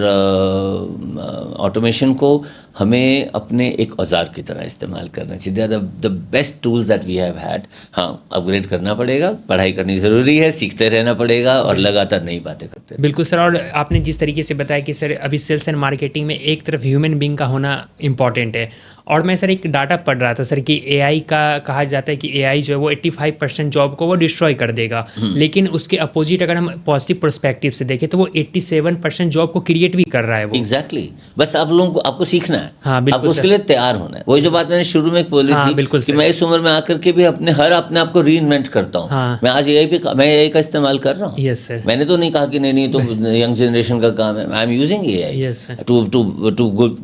ऑटोमेशन को हमें अपने एक औजार की तरह इस्तेमाल करना चाहिए। They are the best tools that we have had. हाँ, अपग्रेड करना पड़ेगा, पढ़ाई करनी ज़रूरी है, सीखते रहना पड़ेगा और लगातार नई बातें करते हैं। बिल्कुल सर। और आपने जिस तरीके से बताया कि सर अभी सेल्स एंड मार्केटिंग में एक तरफ ह्यूमन बीइंग का होना इम्पॉर्टेंट है, और मैं सर एक डाटा पढ़ रहा था सर कि एआई का कहा जाता है कि एआई जो है वो 85% जॉब को वो डिस्ट्रॉय कर देगा, लेकिन उसके अपोजिट अगर हम पॉजिटिव पर्सपेक्टिव से देखें तो वो 87% जॉब को क्रिएट भी कर रहा है वो। एग्जैक्टली। बस आप लोगों को, आपको सीखना है। हाँ, आपको उसके लिए तैयार होना है। वही जो बात मैंने शुरू में बोली थी कि मैं इस उम्र में आकर के भी अपने आप को री इन्वेंट करता हूँ। मैं आज एआई का इस्तेमाल कर रहा हूँ। Yes sir. मैंने तो नहीं कहा कि नहीं तो यंग जनरेशन का काम है। I am using AI to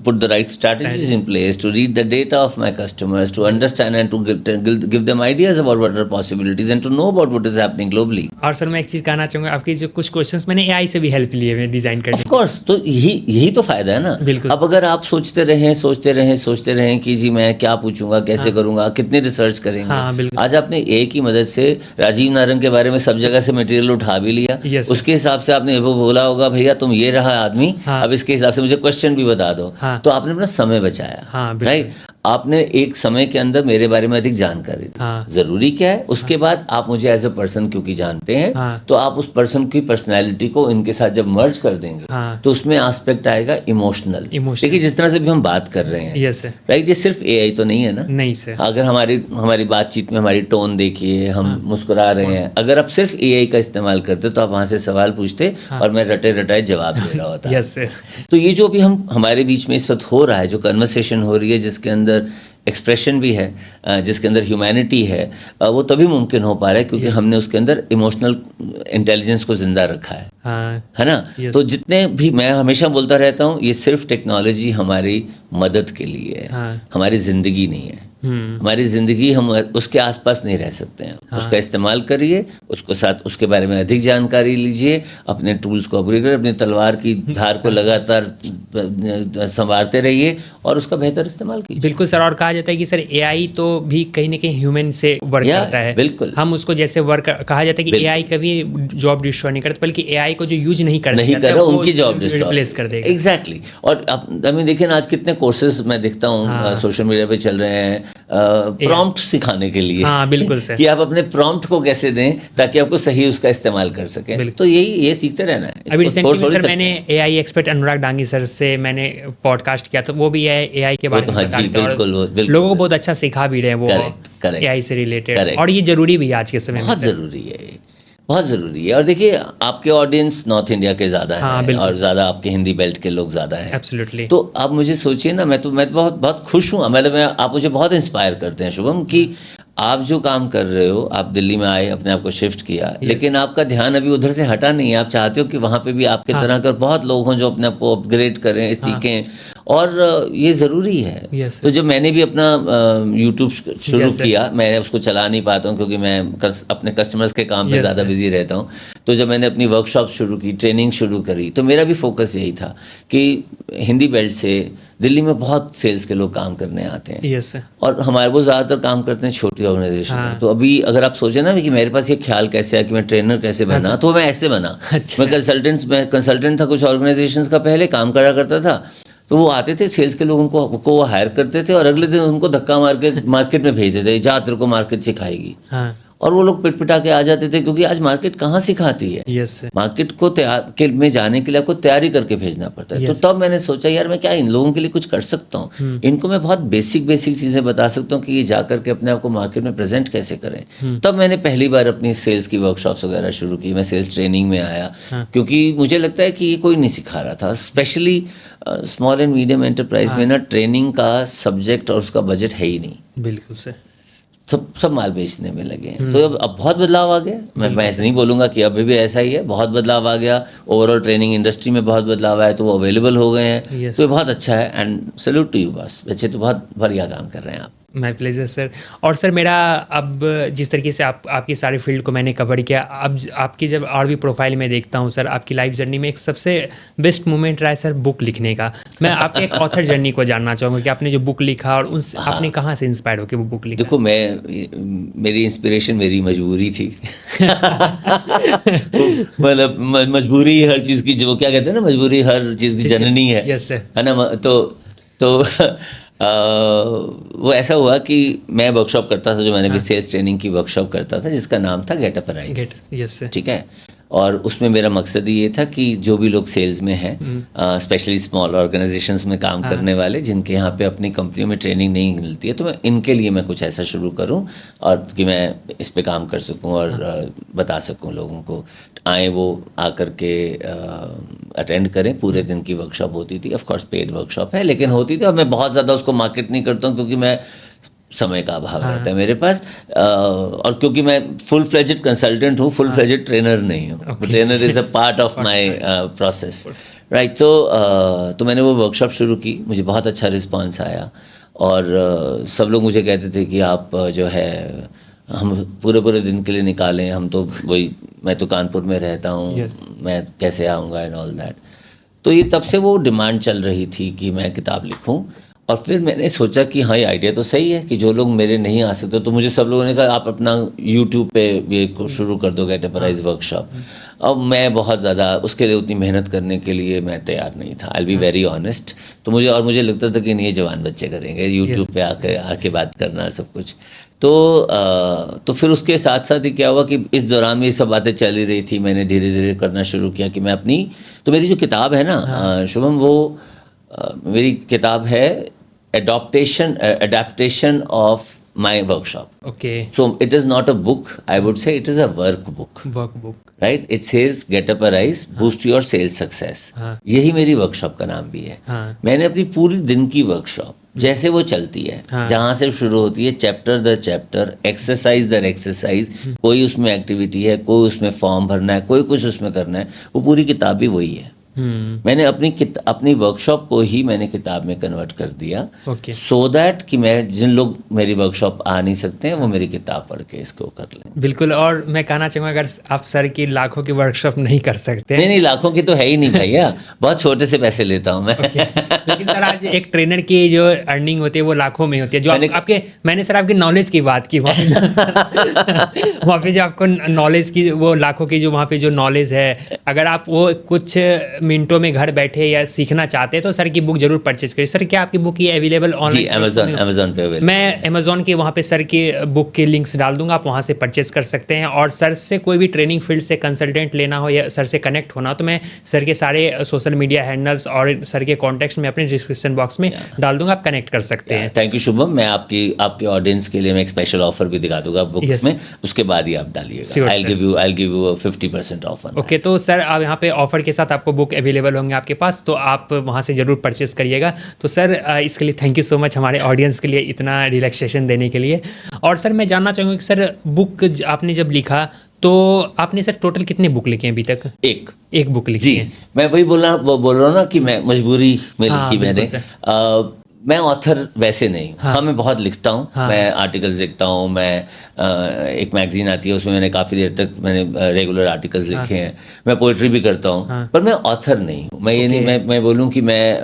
put the right strategies in place, to read the data of my customers, to understand and to give them ideas about what are possibilities and to know about what is happening globally. और sir मैं एक चीज कहना चाहूंगा, आपके जो कुछ questions मैंने एआई से भी हेल्प लिए हैं डिजाइन करने। ऑफ कोर्स, तो यही तो फायदा है ना। बिल्कुल। अब अगर आप सोचते रहें कि जी मैं क्या पूछूंगा, कैसे करूंगा, कितनी रिसर्च करेंगे। आज आपने एआई की मदद से राजीव नारंग के बारे में सब जगह से मटेरियल उठा भी लिया। उसके हिसाब से आपने वो बोला होगा, भैया तुम ये रहा आदमी, अब इसके हिसाब से मुझे क्वेश्चन भी बता दो। तो आपने अपना समय बचाया, राइट। आपने एक समय के अंदर मेरे बारे में अधिक जानकारी दी। जरूरी क्या है, उसके बाद आप मुझे एज ए पर्सन क्योंकि जानते हैं, तो आप उस पर्सन की पर्सनैलिटी को इनके साथ जब मर्ज कर देंगे तो उसमें एस्पेक्ट आएगा इमोशनल। देखिए जिस तरह से भी हम बात कर रहे हैं, राइट, ये सिर्फ एआई तो नहीं है ना। नहीं सर। अगर हमारी बातचीत में हमारी टोन देखिए, हम मुस्कुरा रहे हैं, अगर आप सिर्फ एआई का इस्तेमाल करते तो आप वहां से सवाल पूछते और मैं रटे रटाए जवाब दे रहा होता। Yes sir. तो ये जो भी हमारे बीच में इस वक्त हो रहा है, जो कन्वर्सेशन हो रही है, जिसके अंदर एक्सप्रेशन भी है, जिसके अंदर ह्यूमैनिटी है, वो तभी मुमकिन हो पा रहा है क्योंकि हमने उसके अंदर इमोशनल इंटेलिजेंस को जिंदा रखा है। है ना। तो जितने भी, मैं हमेशा बोलता रहता हूँ, ये सिर्फ टेक्नोलॉजी हमारी मदद के लिए है, हमारी जिंदगी नहीं है। हमारी ज़िंदगी, हम उसके आसपास नहीं रह सकते हैं। उसका इस्तेमाल करिए, उसके बारे में अधिक जानकारी लीजिए, अपने टूल्स को अपग्रेड करिए, अपनी तलवार की धार को लगातार संवारते रहिए और उसका बेहतर इस्तेमाल कीजिए। बिल्कुल सर। और कहा जाता है कि सर एआई तो भी कहीं ना कहीं ह्यूमन से वर्क करता है। बिल्कुल। हम उसको जैसे वर्क, कहा जाता है कि एआई कभी जॉब डिस्ट्रॉय नहीं करता, बल्कि एआई को जो यूज नहीं कर रहा उनकी जॉब रिप्लेस कर देगा। एग्जैक्टली। और अभी देखिए ना, आज कितने कोर्सेज मैं देखता हूँ सोशल मीडिया पे चल रहे हैं प्रॉम्प्ट सिखाने के लिए। बिल्कुल सर। कि आप अपने प्रॉम्प्ट को कैसे दें ताकि आपको सही उसका इस्तेमाल कर सकें। तो ये सीखते रहना है। अभी रिसेंटली सर मैंने एआई एक्सपर्ट अनुराग डांगी सर से मैंने पॉडकास्ट किया, तो वो भी एआई के बारे में बताते हैं और लोगों को बहुत अच्छा सिखा भी रहे हैं वो एआई से रिलेटेड। और ये जरूरी भी है आज के समय में। बहुत ज़रूरी है, बहुत ज़रूरी है। और देखिए आपके ऑडियंस नॉर्थ इंडिया के ज़्यादा है और ज़्यादा आपके हिंदी बेल्ट के लोग ज़्यादा हैं। एब्सोल्युटली। तो आप मुझे सोचिए ना, मैं बहुत खुश हूँ, मतलब आप मुझे बहुत इंस्पायर करते हैं शुभम, कि आप जो काम कर रहे हो, आप दिल्ली में आए, अपने आप को शिफ्ट किया, लेकिन आपका ध्यान अभी उधर से हटा नहीं है। आप चाहते हो कि वहाँ पे भी आपके तरह के बहुत लोग हों जो अपने आप को अपग्रेड करें, सीखें और ये ज़रूरी है। Yes, तो जब मैंने भी अपना यूट्यूब शुरू Yes, sir. किया, मैं उसको चला नहीं पाता हूँ क्योंकि मैं अपने कस्टमर्स के काम पे Yes, ज़्यादा sir. बिजी रहता हूँ। तो जब मैंने अपनी वर्कशॉप शुरू की, ट्रेनिंग शुरू करी, तो मेरा भी फोकस यही था कि हिंदी बेल्ट से दिल्ली में बहुत सेल्स के लोग काम करने आते हैं। Yes sir. और हमारे वो ज़्यादातर काम करते हैं छोटी ऑर्गेनाइजेशन हाँ। में। तो अभी अगर आप सोचें ना कि मेरे पास ये ख्याल कैसे आया कि मैं ट्रेनर कैसे बना, तो मैं ऐसे बना। अच्छा। मैं कंसल्टेंट था कुछ ऑर्गेनाइजेशंस का, पहले काम करा करता था। तो वो आते थे सेल्स के लोग, उनको वो हायर करते थे और अगले दिन उनको धक्का मार के मार्केट में भेज देते, जा तेरे को मार्केट सिखाएगी। हाँ। और वो लोग पिट-पिटा के आ जाते थे, क्योंकि आज मार्केट कहाँ सिखाती है। Yes sir. मार्केट को में जाने के लिए आपको तैयारी करके भेजना पड़ता है। तो Yes. तब मैंने सोचा यार मैं क्या इन लोगों के लिए कुछ कर सकता हूँ। इनको मैं बहुत बेसिक चीज़ें बता सकता हूँ कि ये जा करके अपने आप को मार्केट में प्रेजेंट कैसे करें। तब मैंने पहली बार अपनी सेल्स की वर्कशॉप्स वगैरह शुरू की। मैं सेल्स ट्रेनिंग में आया, क्योंकि मुझे लगता है कि ये कोई नहीं सिखा रहा था। Specially small and medium enterprise में ना ट्रेनिंग का सब्जेक्ट और उसका बजट है ही नहीं। बिल्कुल सर। सब माल बेचने में लगे हैं। तो अब बहुत बदलाव आ गया। मैं ऐसे नहीं बोलूँगा कि अभी भी ऐसा ही है, बहुत बदलाव आ गया। ओवरऑल ट्रेनिंग इंडस्ट्री में बहुत बदलाव आया, तो वो अवेलेबल हो गए हैं। Yes. तो ये बहुत अच्छा है and salute to you boss. बच्चे तो बहुत बढ़िया काम कर रहे हैं आप। My pleasure sir. और सर मेरा अब जिस तरीके से आपकी सारी फील्ड को मैंने कवर किया, अब आपकी जब और भी प्रोफाइल में देखता हूँ सर, आपकी लाइफ जर्नी में एक सबसे बेस्ट मोमेंट रहा है सर बुक लिखने का। मैं आपके एक ऑथर जर्नी को जानना चाहूँगा कि आपने जो बुक लिखा और उन आपने कहाँ से इंस्पायर होकर वो बुक लिखा? देखो, मेरी इंस्पिरेशन मेरी मजबूरी थी। मतलब मजबूरी हर चीज़ की, जो क्या कहते हैं ना, मजबूरी हर चीज़ की जननी है। Yes sir. है ना। तो वो ऐसा हुआ कि मैं वर्कशॉप करता था, जो मैंने भी सेल्स ट्रेनिंग की वर्कशॉप करता था, जिसका नाम था get up rise. Yes sir. ठीक है। और उसमें मेरा मकसद ये था कि जो भी लोग सेल्स में हैं, स्पेशली स्मॉल ऑर्गेनाइजेशंस में काम करने वाले, जिनके यहाँ पे अपनी कंपनियों में ट्रेनिंग नहीं मिलती है, तो मैं इनके लिए मैं कुछ ऐसा शुरू करूँ और कि मैं इस पे काम कर सकूँ और बता सकूँ लोगों को। आए वो आकर के अटेंड करें। पूरे दिन की वर्कशॉप होती थी। ऑफ कोर्स पेड वर्कशॉप है, लेकिन होती थी। और मैं बहुत ज़्यादा उसको मार्केट नहीं करता हूँ, क्योंकि मैं समय का अभाव रहता है मेरे पास। और क्योंकि मैं फुल फ्लेजेड कंसल्टेंट हूँ, फुल फ्लेजेड ट्रेनर नहीं हूँ। Trainer is a part of my process, right. तो मैंने वो वर्कशॉप शुरू की, मुझे बहुत अच्छा रिस्पांस आया। और सब लोग मुझे कहते थे कि आप जो है हम पूरे दिन के लिए निकालें। हम तो वही, मैं तो कानपुर में रहता हूँ, Yes. मैं कैसे आऊँगा एंड ऑल दैट। तो ये तब से वो डिमांड चल रही थी कि मैं किताब लिखूं। और फिर मैंने सोचा कि हाँ, ये आइडिया तो सही है कि जो लोग मेरे नहीं आ सकते, तो मुझे सब लोगों ने कहा आप अपना यूट्यूब पे ये शुरू कर दो, गेट अप राइज वर्कशॉप। अब मैं बहुत ज़्यादा उसके लिए उतनी मेहनत करने के लिए मैं तैयार नहीं था। आई बी वेरी ऑनेस्ट। तो मुझे लगता था कि नहीं, ये जवान बच्चे करेंगे यूट्यूब पे आके बात करना सब कुछ। तो फिर उसके साथ साथ ही क्या हुआ कि इस दौरान में ये सब बातें चल ही रही थी। मैंने धीरे धीरे करना शुरू किया कि मैं तो मेरी जो किताब है ना शुभम, वो मेरी किताब है adaptation of my workshop. Okay. So it is not a book, I would say it is a workbook. Workbook. Right? It says get up arise, boost your sales success. यही मेरी वर्कशॉप का नाम भी है। मैंने अपनी पूरी दिन की वर्कशॉप जैसे वो चलती है, जहाँ से शुरू होती है, चैप्टर दर चैप्टर, एक्सरसाइज दर एक्सरसाइज, कोई उसमें एक्टिविटी है, कोई उसमें फॉर्म भरना है, कोई कुछ उसमें करना है, वो पूरी किताब भी वही है। मैंने अपनी वर्कशॉप को ही मैंने किताब में कन्वर्ट कर दिया, सो दैट कि मैं जिन लोग मेरी वर्कशॉप आ नहीं सकते हैं, वो मेरी किताब पढ़ के इसको कर लें। बिल्कुल। और मैं कहना चाहूँगा, अगर आप सर की लाखों की वर्कशॉप नहीं कर सकते, नहीं लाखों की तो है ही नहीं भैया, बहुत छोटे से पैसे लेता हूँ मैं। लेकिन सर आज एक ट्रेनर की जो अर्निंग होती है वो लाखों में होती है। जो मैंने सर आपके नॉलेज की बात की वहाँ पे जो आपको नॉलेज की, वो लाखों की जो वहाँ पे जो नॉलेज है, अगर आप वो कुछ मिनटों में घर बैठे या सीखना चाहते हैं तो सर की बुक जरूर परचेज करिए। सर क्या आपकी बुक ये अवेलेबल ऑनलाइन? अमेजोन पे अवेलेबल। मैं अमेजोन के वहाँ पे सर की बुक के लिंक्स डाल दूंगा, आप वहाँ से परचेज कर सकते हैं। और सर से कोई भी ट्रेनिंग फील्ड से कंसल्टेंट लेना हो या सर से कनेक्ट होना हो, तो मैं सर के सारे सोशल मीडिया हैंडल्स और सर के कॉन्टैक्ट्स में अपने डिस्क्रिप्शन बॉक्स में डाल दूंगा, आप कनेक्ट कर सकते हैं। Thank you Shubham. मैं आपके ऑडियंस के लिए मैं एक स्पेशल ऑफर भी दिखा दूंगा बुक्स में, उसके बाद ही आप डालिएगा। I'll give you 50% of. Okay, तो सर आप यहाँ पे ऑफर के साथ आपको बुक अवेलेबल होंगे आपके पास, तो आप वहाँ से ज़रूर परचेस करिएगा। तो सर इसके लिए थैंक यू सो मच, हमारे ऑडियंस के लिए इतना रिलैक्सेशन देने के लिए। और सर मैं जानना चाहूँगा कि सर बुक आपने जब लिखा तो आपने सर टोटल कितने बुक लिखे हैं अभी तक? एक बुक लिखी जी है। मैं वही बोल रहा हूँ ना कि मैं मजबूरी में हाँ, लिखी मैंने। बिल्कुल सर। मैं ऑथर वैसे नहीं हूँ। हाँ। हाँ मैं बहुत लिखता हूँ। हाँ। मैं आर्टिकल्स लिखता हूँ। मैं एक मैगजीन आती है उसमें मैंने काफ़ी देर तक मैंने रेगुलर आर्टिकल्स लिखे हैं। मैं पोइट्री भी करता हूँ। हाँ। पर मैं ऑथर नहीं हूँ। मैं ये नहीं मैं बोलूँ कि मैं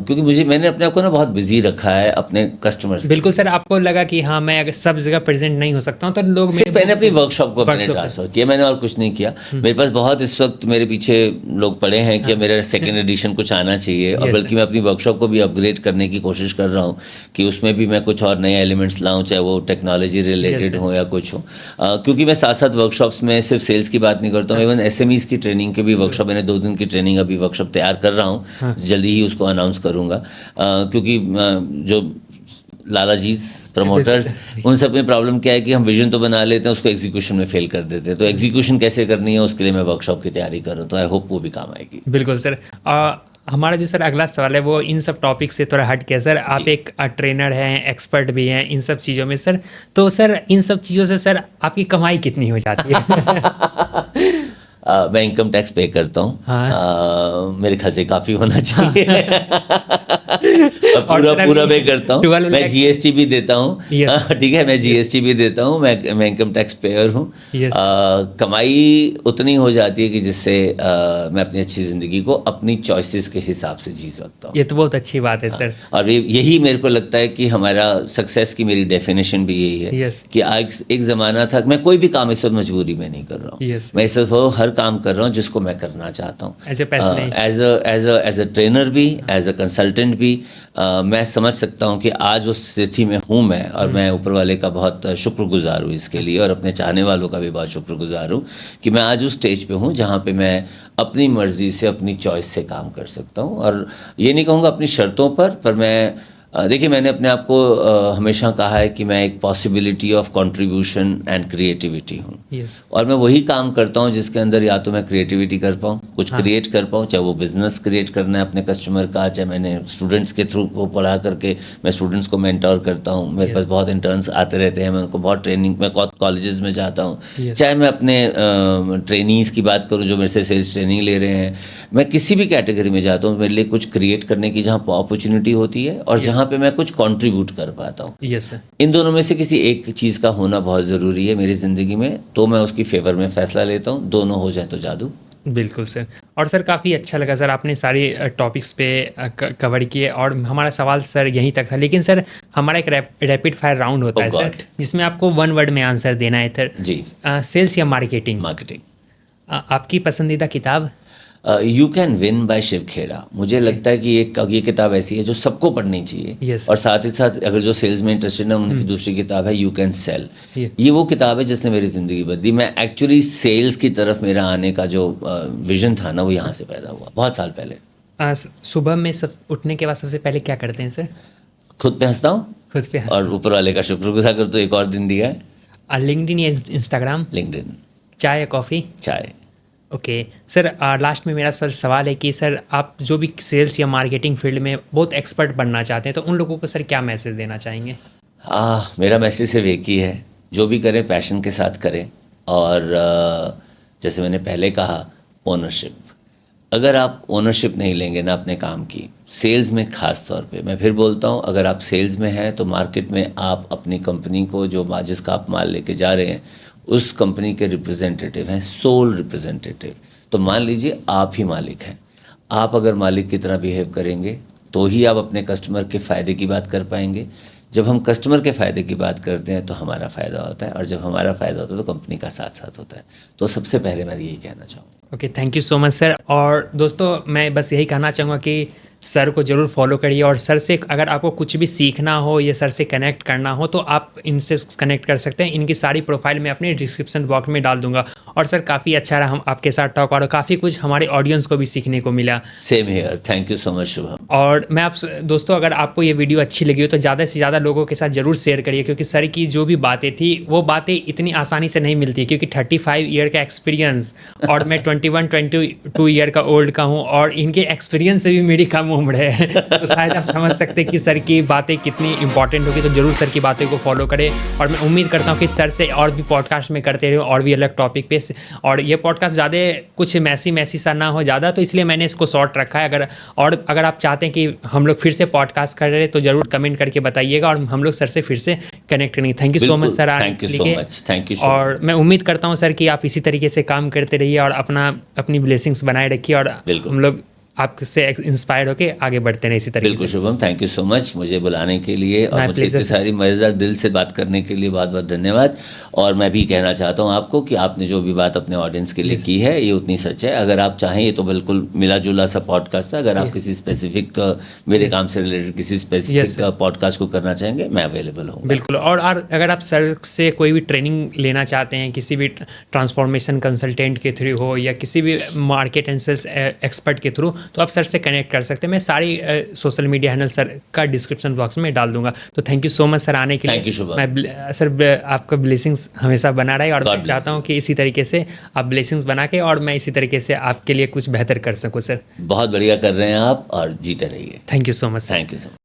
क्योंकि मैंने अपने आप को ना बहुत बिजी रखा है अपने कस्टमर्स। बिल्कुल सर, आपको लगा कि हाँ मैं अगर सब जगह प्रेजेंट नहीं हो सकता हूँ तो लोग सिर्फ मैंने अपनी वर्कशॉप को मैंने वर्कशॉप ट्रांसफर किया, मैंने और कुछ नहीं किया। मेरे पास बहुत इस वक्त मेरे पीछे लोग पड़े हैं कि मेरा सेकंड एडिशन कुछ आना चाहिए, और Yes, बल्कि मैं अपनी वर्कशॉप को भी अपग्रेड करने की कोशिश कर रहा हूँ कि उसमें भी मैं कुछ और नए एलिमेंट्स लाऊं, चाहे वो टेक्नोलॉजी रिलेटेड हो या कुछ हो। क्योंकि मैं साथ साथ वर्कशॉप्स में सिर्फ सेल्स की बात नहीं करता हूँ, इवन एसएमईज की ट्रेनिंग के भी वर्कशॉप, मैंने 2 दिन की ट्रेनिंग अभी वर्कशॉप तैयार कर रहा हूँ, जल्दी ही उसको अनाउंस करूँगा। क्योंकि जो लाला जी प्रमोटर्स, उन सब में प्रॉब्लम क्या है कि हम विजन तो बना लेते हैं, उसको एग्जीक्यूशन में फेल कर देते हैं। तो एग्जीक्यूशन कैसे करनी है उसके लिए मैं वर्कशॉप की तैयारी कर रहा हूँ, तो आई होप वो भी काम आएगी। बिल्कुल सर। हमारा जो सर अगला सवाल है वो इन सब टॉपिक से थोड़ा हट के सर, आप एक ट्रेनर हैं, एक्सपर्ट भी हैं इन सब चीज़ों में सर, तो सर इन सब चीज़ों से सर आपकी कमाई कितनी हो जाती है? मैं इनकम टैक्स पे करता हूँ। हाँ। मेरे खर्चे काफ़ी होना चाहिए। और पूरा पे करता हूँ। मैं जीएसटी भी देता हूँ। ठीक है, मैं जीएसटी भी देता हूँ। मैं इनकम टैक्स पेयर हूँ। कमाई उतनी हो जाती है कि जिससे मैं अपनी अच्छी ज़िंदगी को अपनी चॉइसेस के हिसाब से जी सकता हूँ। ये तो बहुत अच्छी बात है सर। और यही मेरे को लगता है कि हमारा सक्सेस की मेरी डेफिनेशन भी यही है कि आज एक ज़माना था, मैं कोई भी काम इस वक्त मजबूरी में नहीं कर रहा हूँ। मैं इस वक्त हर काम कर रहा हूँ जिसको मैं करना चाहता हूँ। एज अ ट्रेनर भी, एज अ कंसल्टेंट भी। मैं समझ सकता हूँ कि आज उस स्थिति में हूँ मैं, और मैं ऊपर वाले का बहुत शुक्रगुजार हूँ इसके लिए, और अपने चाहने वालों का भी बहुत शुक्रगुजार हूँ कि मैं आज उस स्टेज पे हूँ जहाँ पे मैं अपनी मर्जी से, अपनी चॉइस से काम कर सकता हूँ। और ये नहीं कहूँगा अपनी शर्तों पर मैं देखिए, मैंने अपने आप को हमेशा कहा है कि मैं एक possibility of contribution and creativity हूँ। और मैं वही काम करता हूँ जिसके अंदर या तो मैं क्रिएटिविटी कर पाऊँ, कुछ क्रिएट कर पाऊँ, चाहे वो बिजनेस क्रिएट करना है अपने कस्टमर का, चाहे मैंने स्टूडेंट्स के थ्रू वो पढ़ा करके मैं स्टूडेंट्स को मेंटोर करता हूँ। मेरे पास बहुत इंटर्न्स आते रहते हैं, मैं उनको बहुत ट्रेनिंग में कॉलेजेस में जाता हूँ। चाहे मैं अपने ट्रेनीज़ की बात करूँ जो मेरे से सेल्स ट्रेनिंग ले रहे हैं, मैं किसी भी कैटेगरी में जाता हूँ, मेरे लिए कुछ क्रिएट करने की जहाँ अपॉर्चुनिटी होती है और जहाँ पे मैं कुछ कंट्रीब्यूट कर पाता हूँ। Yes sir. इन दोनों में से किसी एक चीज़ का होना बहुत ज़रूरी है मेरी ज़िंदगी में, तो मैं उसकी फेवर में फ़ैसला लेता हूँ। दोनों हो जाए तो जादू। बिल्कुल सर। और सर काफ़ी अच्छा लगा सर, आपने सारी टॉपिक्स पे कवर किए, और हमारा सवाल सर यहीं तक था। लेकिन सर हमारा एक रैपिड फायर राउंड होता है सर, जिसमें आपको 1 वर्ड में आंसर देना है सर। जी। सेल्स या मार्केटिंग? मार्केटिंग। आपकी पसंदीदा किताब? You can win by Shiv Khera. मुझे लगता है कि ये किताब ऐसी है जो सबको पढ़नी चाहिए। और साथ ही साथ अगर जो सेल्स में इंटरेस्टेड है उनकी दूसरी किताब है यू कैन सेल। ये वो किताब है जिसने मेरी ज़िंदगी बदली। मैं एक्चुअली सेल्स की तरफ मेरा आने का जो विजन था ना, वो यहाँ से पैदा हुआ बहुत साल पहले। सुबह में उठने के बाद सबसे पहले क्या करते हैं सर? खुद पे हंसता हूँ, खुद पे और ऊपर वाले का शुक्रगुजार करता हूँ, एक और दिन दिया है। लिंक्डइन या इंस्टाग्राम? लिंक्डइन। चाय या कॉफ़ी? चाय। ओके सर, लास्ट में मेरा सर सवाल है कि सर आप जो भी सेल्स या मार्केटिंग फील्ड में बहुत एक्सपर्ट बनना चाहते हैं, तो उन लोगों को सर क्या मैसेज देना चाहेंगे? मेरा मैसेज सिर्फ एक ही है, जो भी करें पैशन के साथ करें। और जैसे मैंने पहले कहा, ओनरशिप। अगर आप ओनरशिप नहीं लेंगे ना अपने काम की, सेल्स में ख़ास तौर पे, मैं फिर बोलता हूँ, अगर आप सेल्स में हैं तो मार्केट में आप अपनी कंपनी को, जो जिसका आप माल लेके जा रहे हैं, उस कंपनी के रिप्रेजेंटेटिव हैं, सोल रिप्रेजेंटेटिव। तो मान लीजिए आप ही मालिक हैं। आप अगर मालिक की तरह बिहेव करेंगे तो ही आप अपने कस्टमर के फ़ायदे की बात कर पाएंगे। जब हम कस्टमर के फ़ायदे की बात करते हैं तो हमारा फ़ायदा होता है, और जब हमारा फ़ायदा होता है तो कंपनी का साथ साथ होता है। तो सबसे पहले मैं यही कहना चाहूँगा। Okay, thank you so much sir. और दोस्तों, मैं बस यही कहना चाहूँगा कि सर को ज़रूर फॉलो करिए, और सर से अगर आपको कुछ भी सीखना हो या सर से कनेक्ट करना हो तो आप इनसे कनेक्ट कर सकते हैं। इनकी सारी प्रोफाइल मैं अपने डिस्क्रिप्शन बॉक्स में डाल दूंगा। और सर काफ़ी अच्छा रहा हम आपके साथ टॉक, और काफ़ी कुछ हमारे ऑडियंस को भी सीखने को मिला। Same here, thank you so much Shubham. और मैं आप दोस्तों, अगर आपको ये वीडियो अच्छी लगी हो तो ज़्यादा से ज़्यादा लोगों के साथ ज़रूर शेयर करिए, क्योंकि सर की जो भी बातें थी वो बातें इतनी आसानी से नहीं मिलती, क्योंकि 35 ईयर का एक्सपीरियंस, और मैं 22 ईयर का ओल्ड का हूँ, और इनके एक्सपीरियंस से भी मेरी कम उम्र है। तो शायद आप समझ सकते हैं कि सर की बातें कितनी इंपॉर्टेंट होगी। तो ज़रूर सर की बातें को फॉलो करें, और मैं उम्मीद करता हूँ कि सर से और भी पॉडकास्ट में करते रहे और भी अलग टॉपिक पे। से, और ये पॉडकास्ट ज़्यादा कुछ मैसी सा ना हो ज़्यादा, तो इसलिए मैंने इसको शॉर्ट रखा है। अगर आप चाहते हैं कि हम लोग फिर से पॉडकास्ट कर रहे हैं तो ज़रूर कमेंट करके बताइएगा और हम लोग सर से फिर से कनेक्ट करेंगे। Thank you so much sir आने के लिए। Thank you. और मैं उम्मीद करता हूँ सर कि आप इसी तरीके से काम करते रहिए और अपनी ब्लेसिंग्स बनाए रखिए, और हम लोग आपसे इंस्पायर होके आगे बढ़ते हैं इसी तरीके बिल्कुल Shubham, thank you so much मुझे बुलाने के लिए और मुझे इतनी सारी मज़ेदार दिल से बात करने के लिए बहुत बहुत धन्यवाद। और मैं भी कहना चाहता हूँ आपको कि आपने जो भी बात अपने ऑडियंस के लिए की है ये उतनी सच है। अगर आप चाहें, ये तो बिल्कुल मिला जुला सा पॉडकास्ट है, अगर आप किसी स्पेसिफिक मेरे काम से रिलेटेड किसी स्पेसिफिक पॉडकास्ट को करना चाहेंगे, मैं अवेलेबल हूँ। बिल्कुल। और अगर आप सर से कोई भी ट्रेनिंग लेना चाहते हैं, किसी भी ट्रांसफॉर्मेशन कंसल्टेंट के थ्रू हो या किसी भी मार्केट एंड सेल्स एक्सपर्ट के थ्रू, तो आप सर से कनेक्ट कर सकते हैं। मैं सारी सोशल मीडिया हैंडल सर का डिस्क्रिप्शन बॉक्स में डाल दूंगा। तो thank you so much sir आने के लिए। Thank you Shubham. मैं सर आपका ब्लेसिंग्स हमेशा बना रहे, और मैं चाहता हूँ कि इसी तरीके से आप ब्लेसिंग्स बना के और मैं इसी तरीके से आपके लिए कुछ बेहतर कर सकूँ सर। बहुत बढ़िया कर रहे हैं आप और जीते रहिए। Thank you so much. Thank you so much.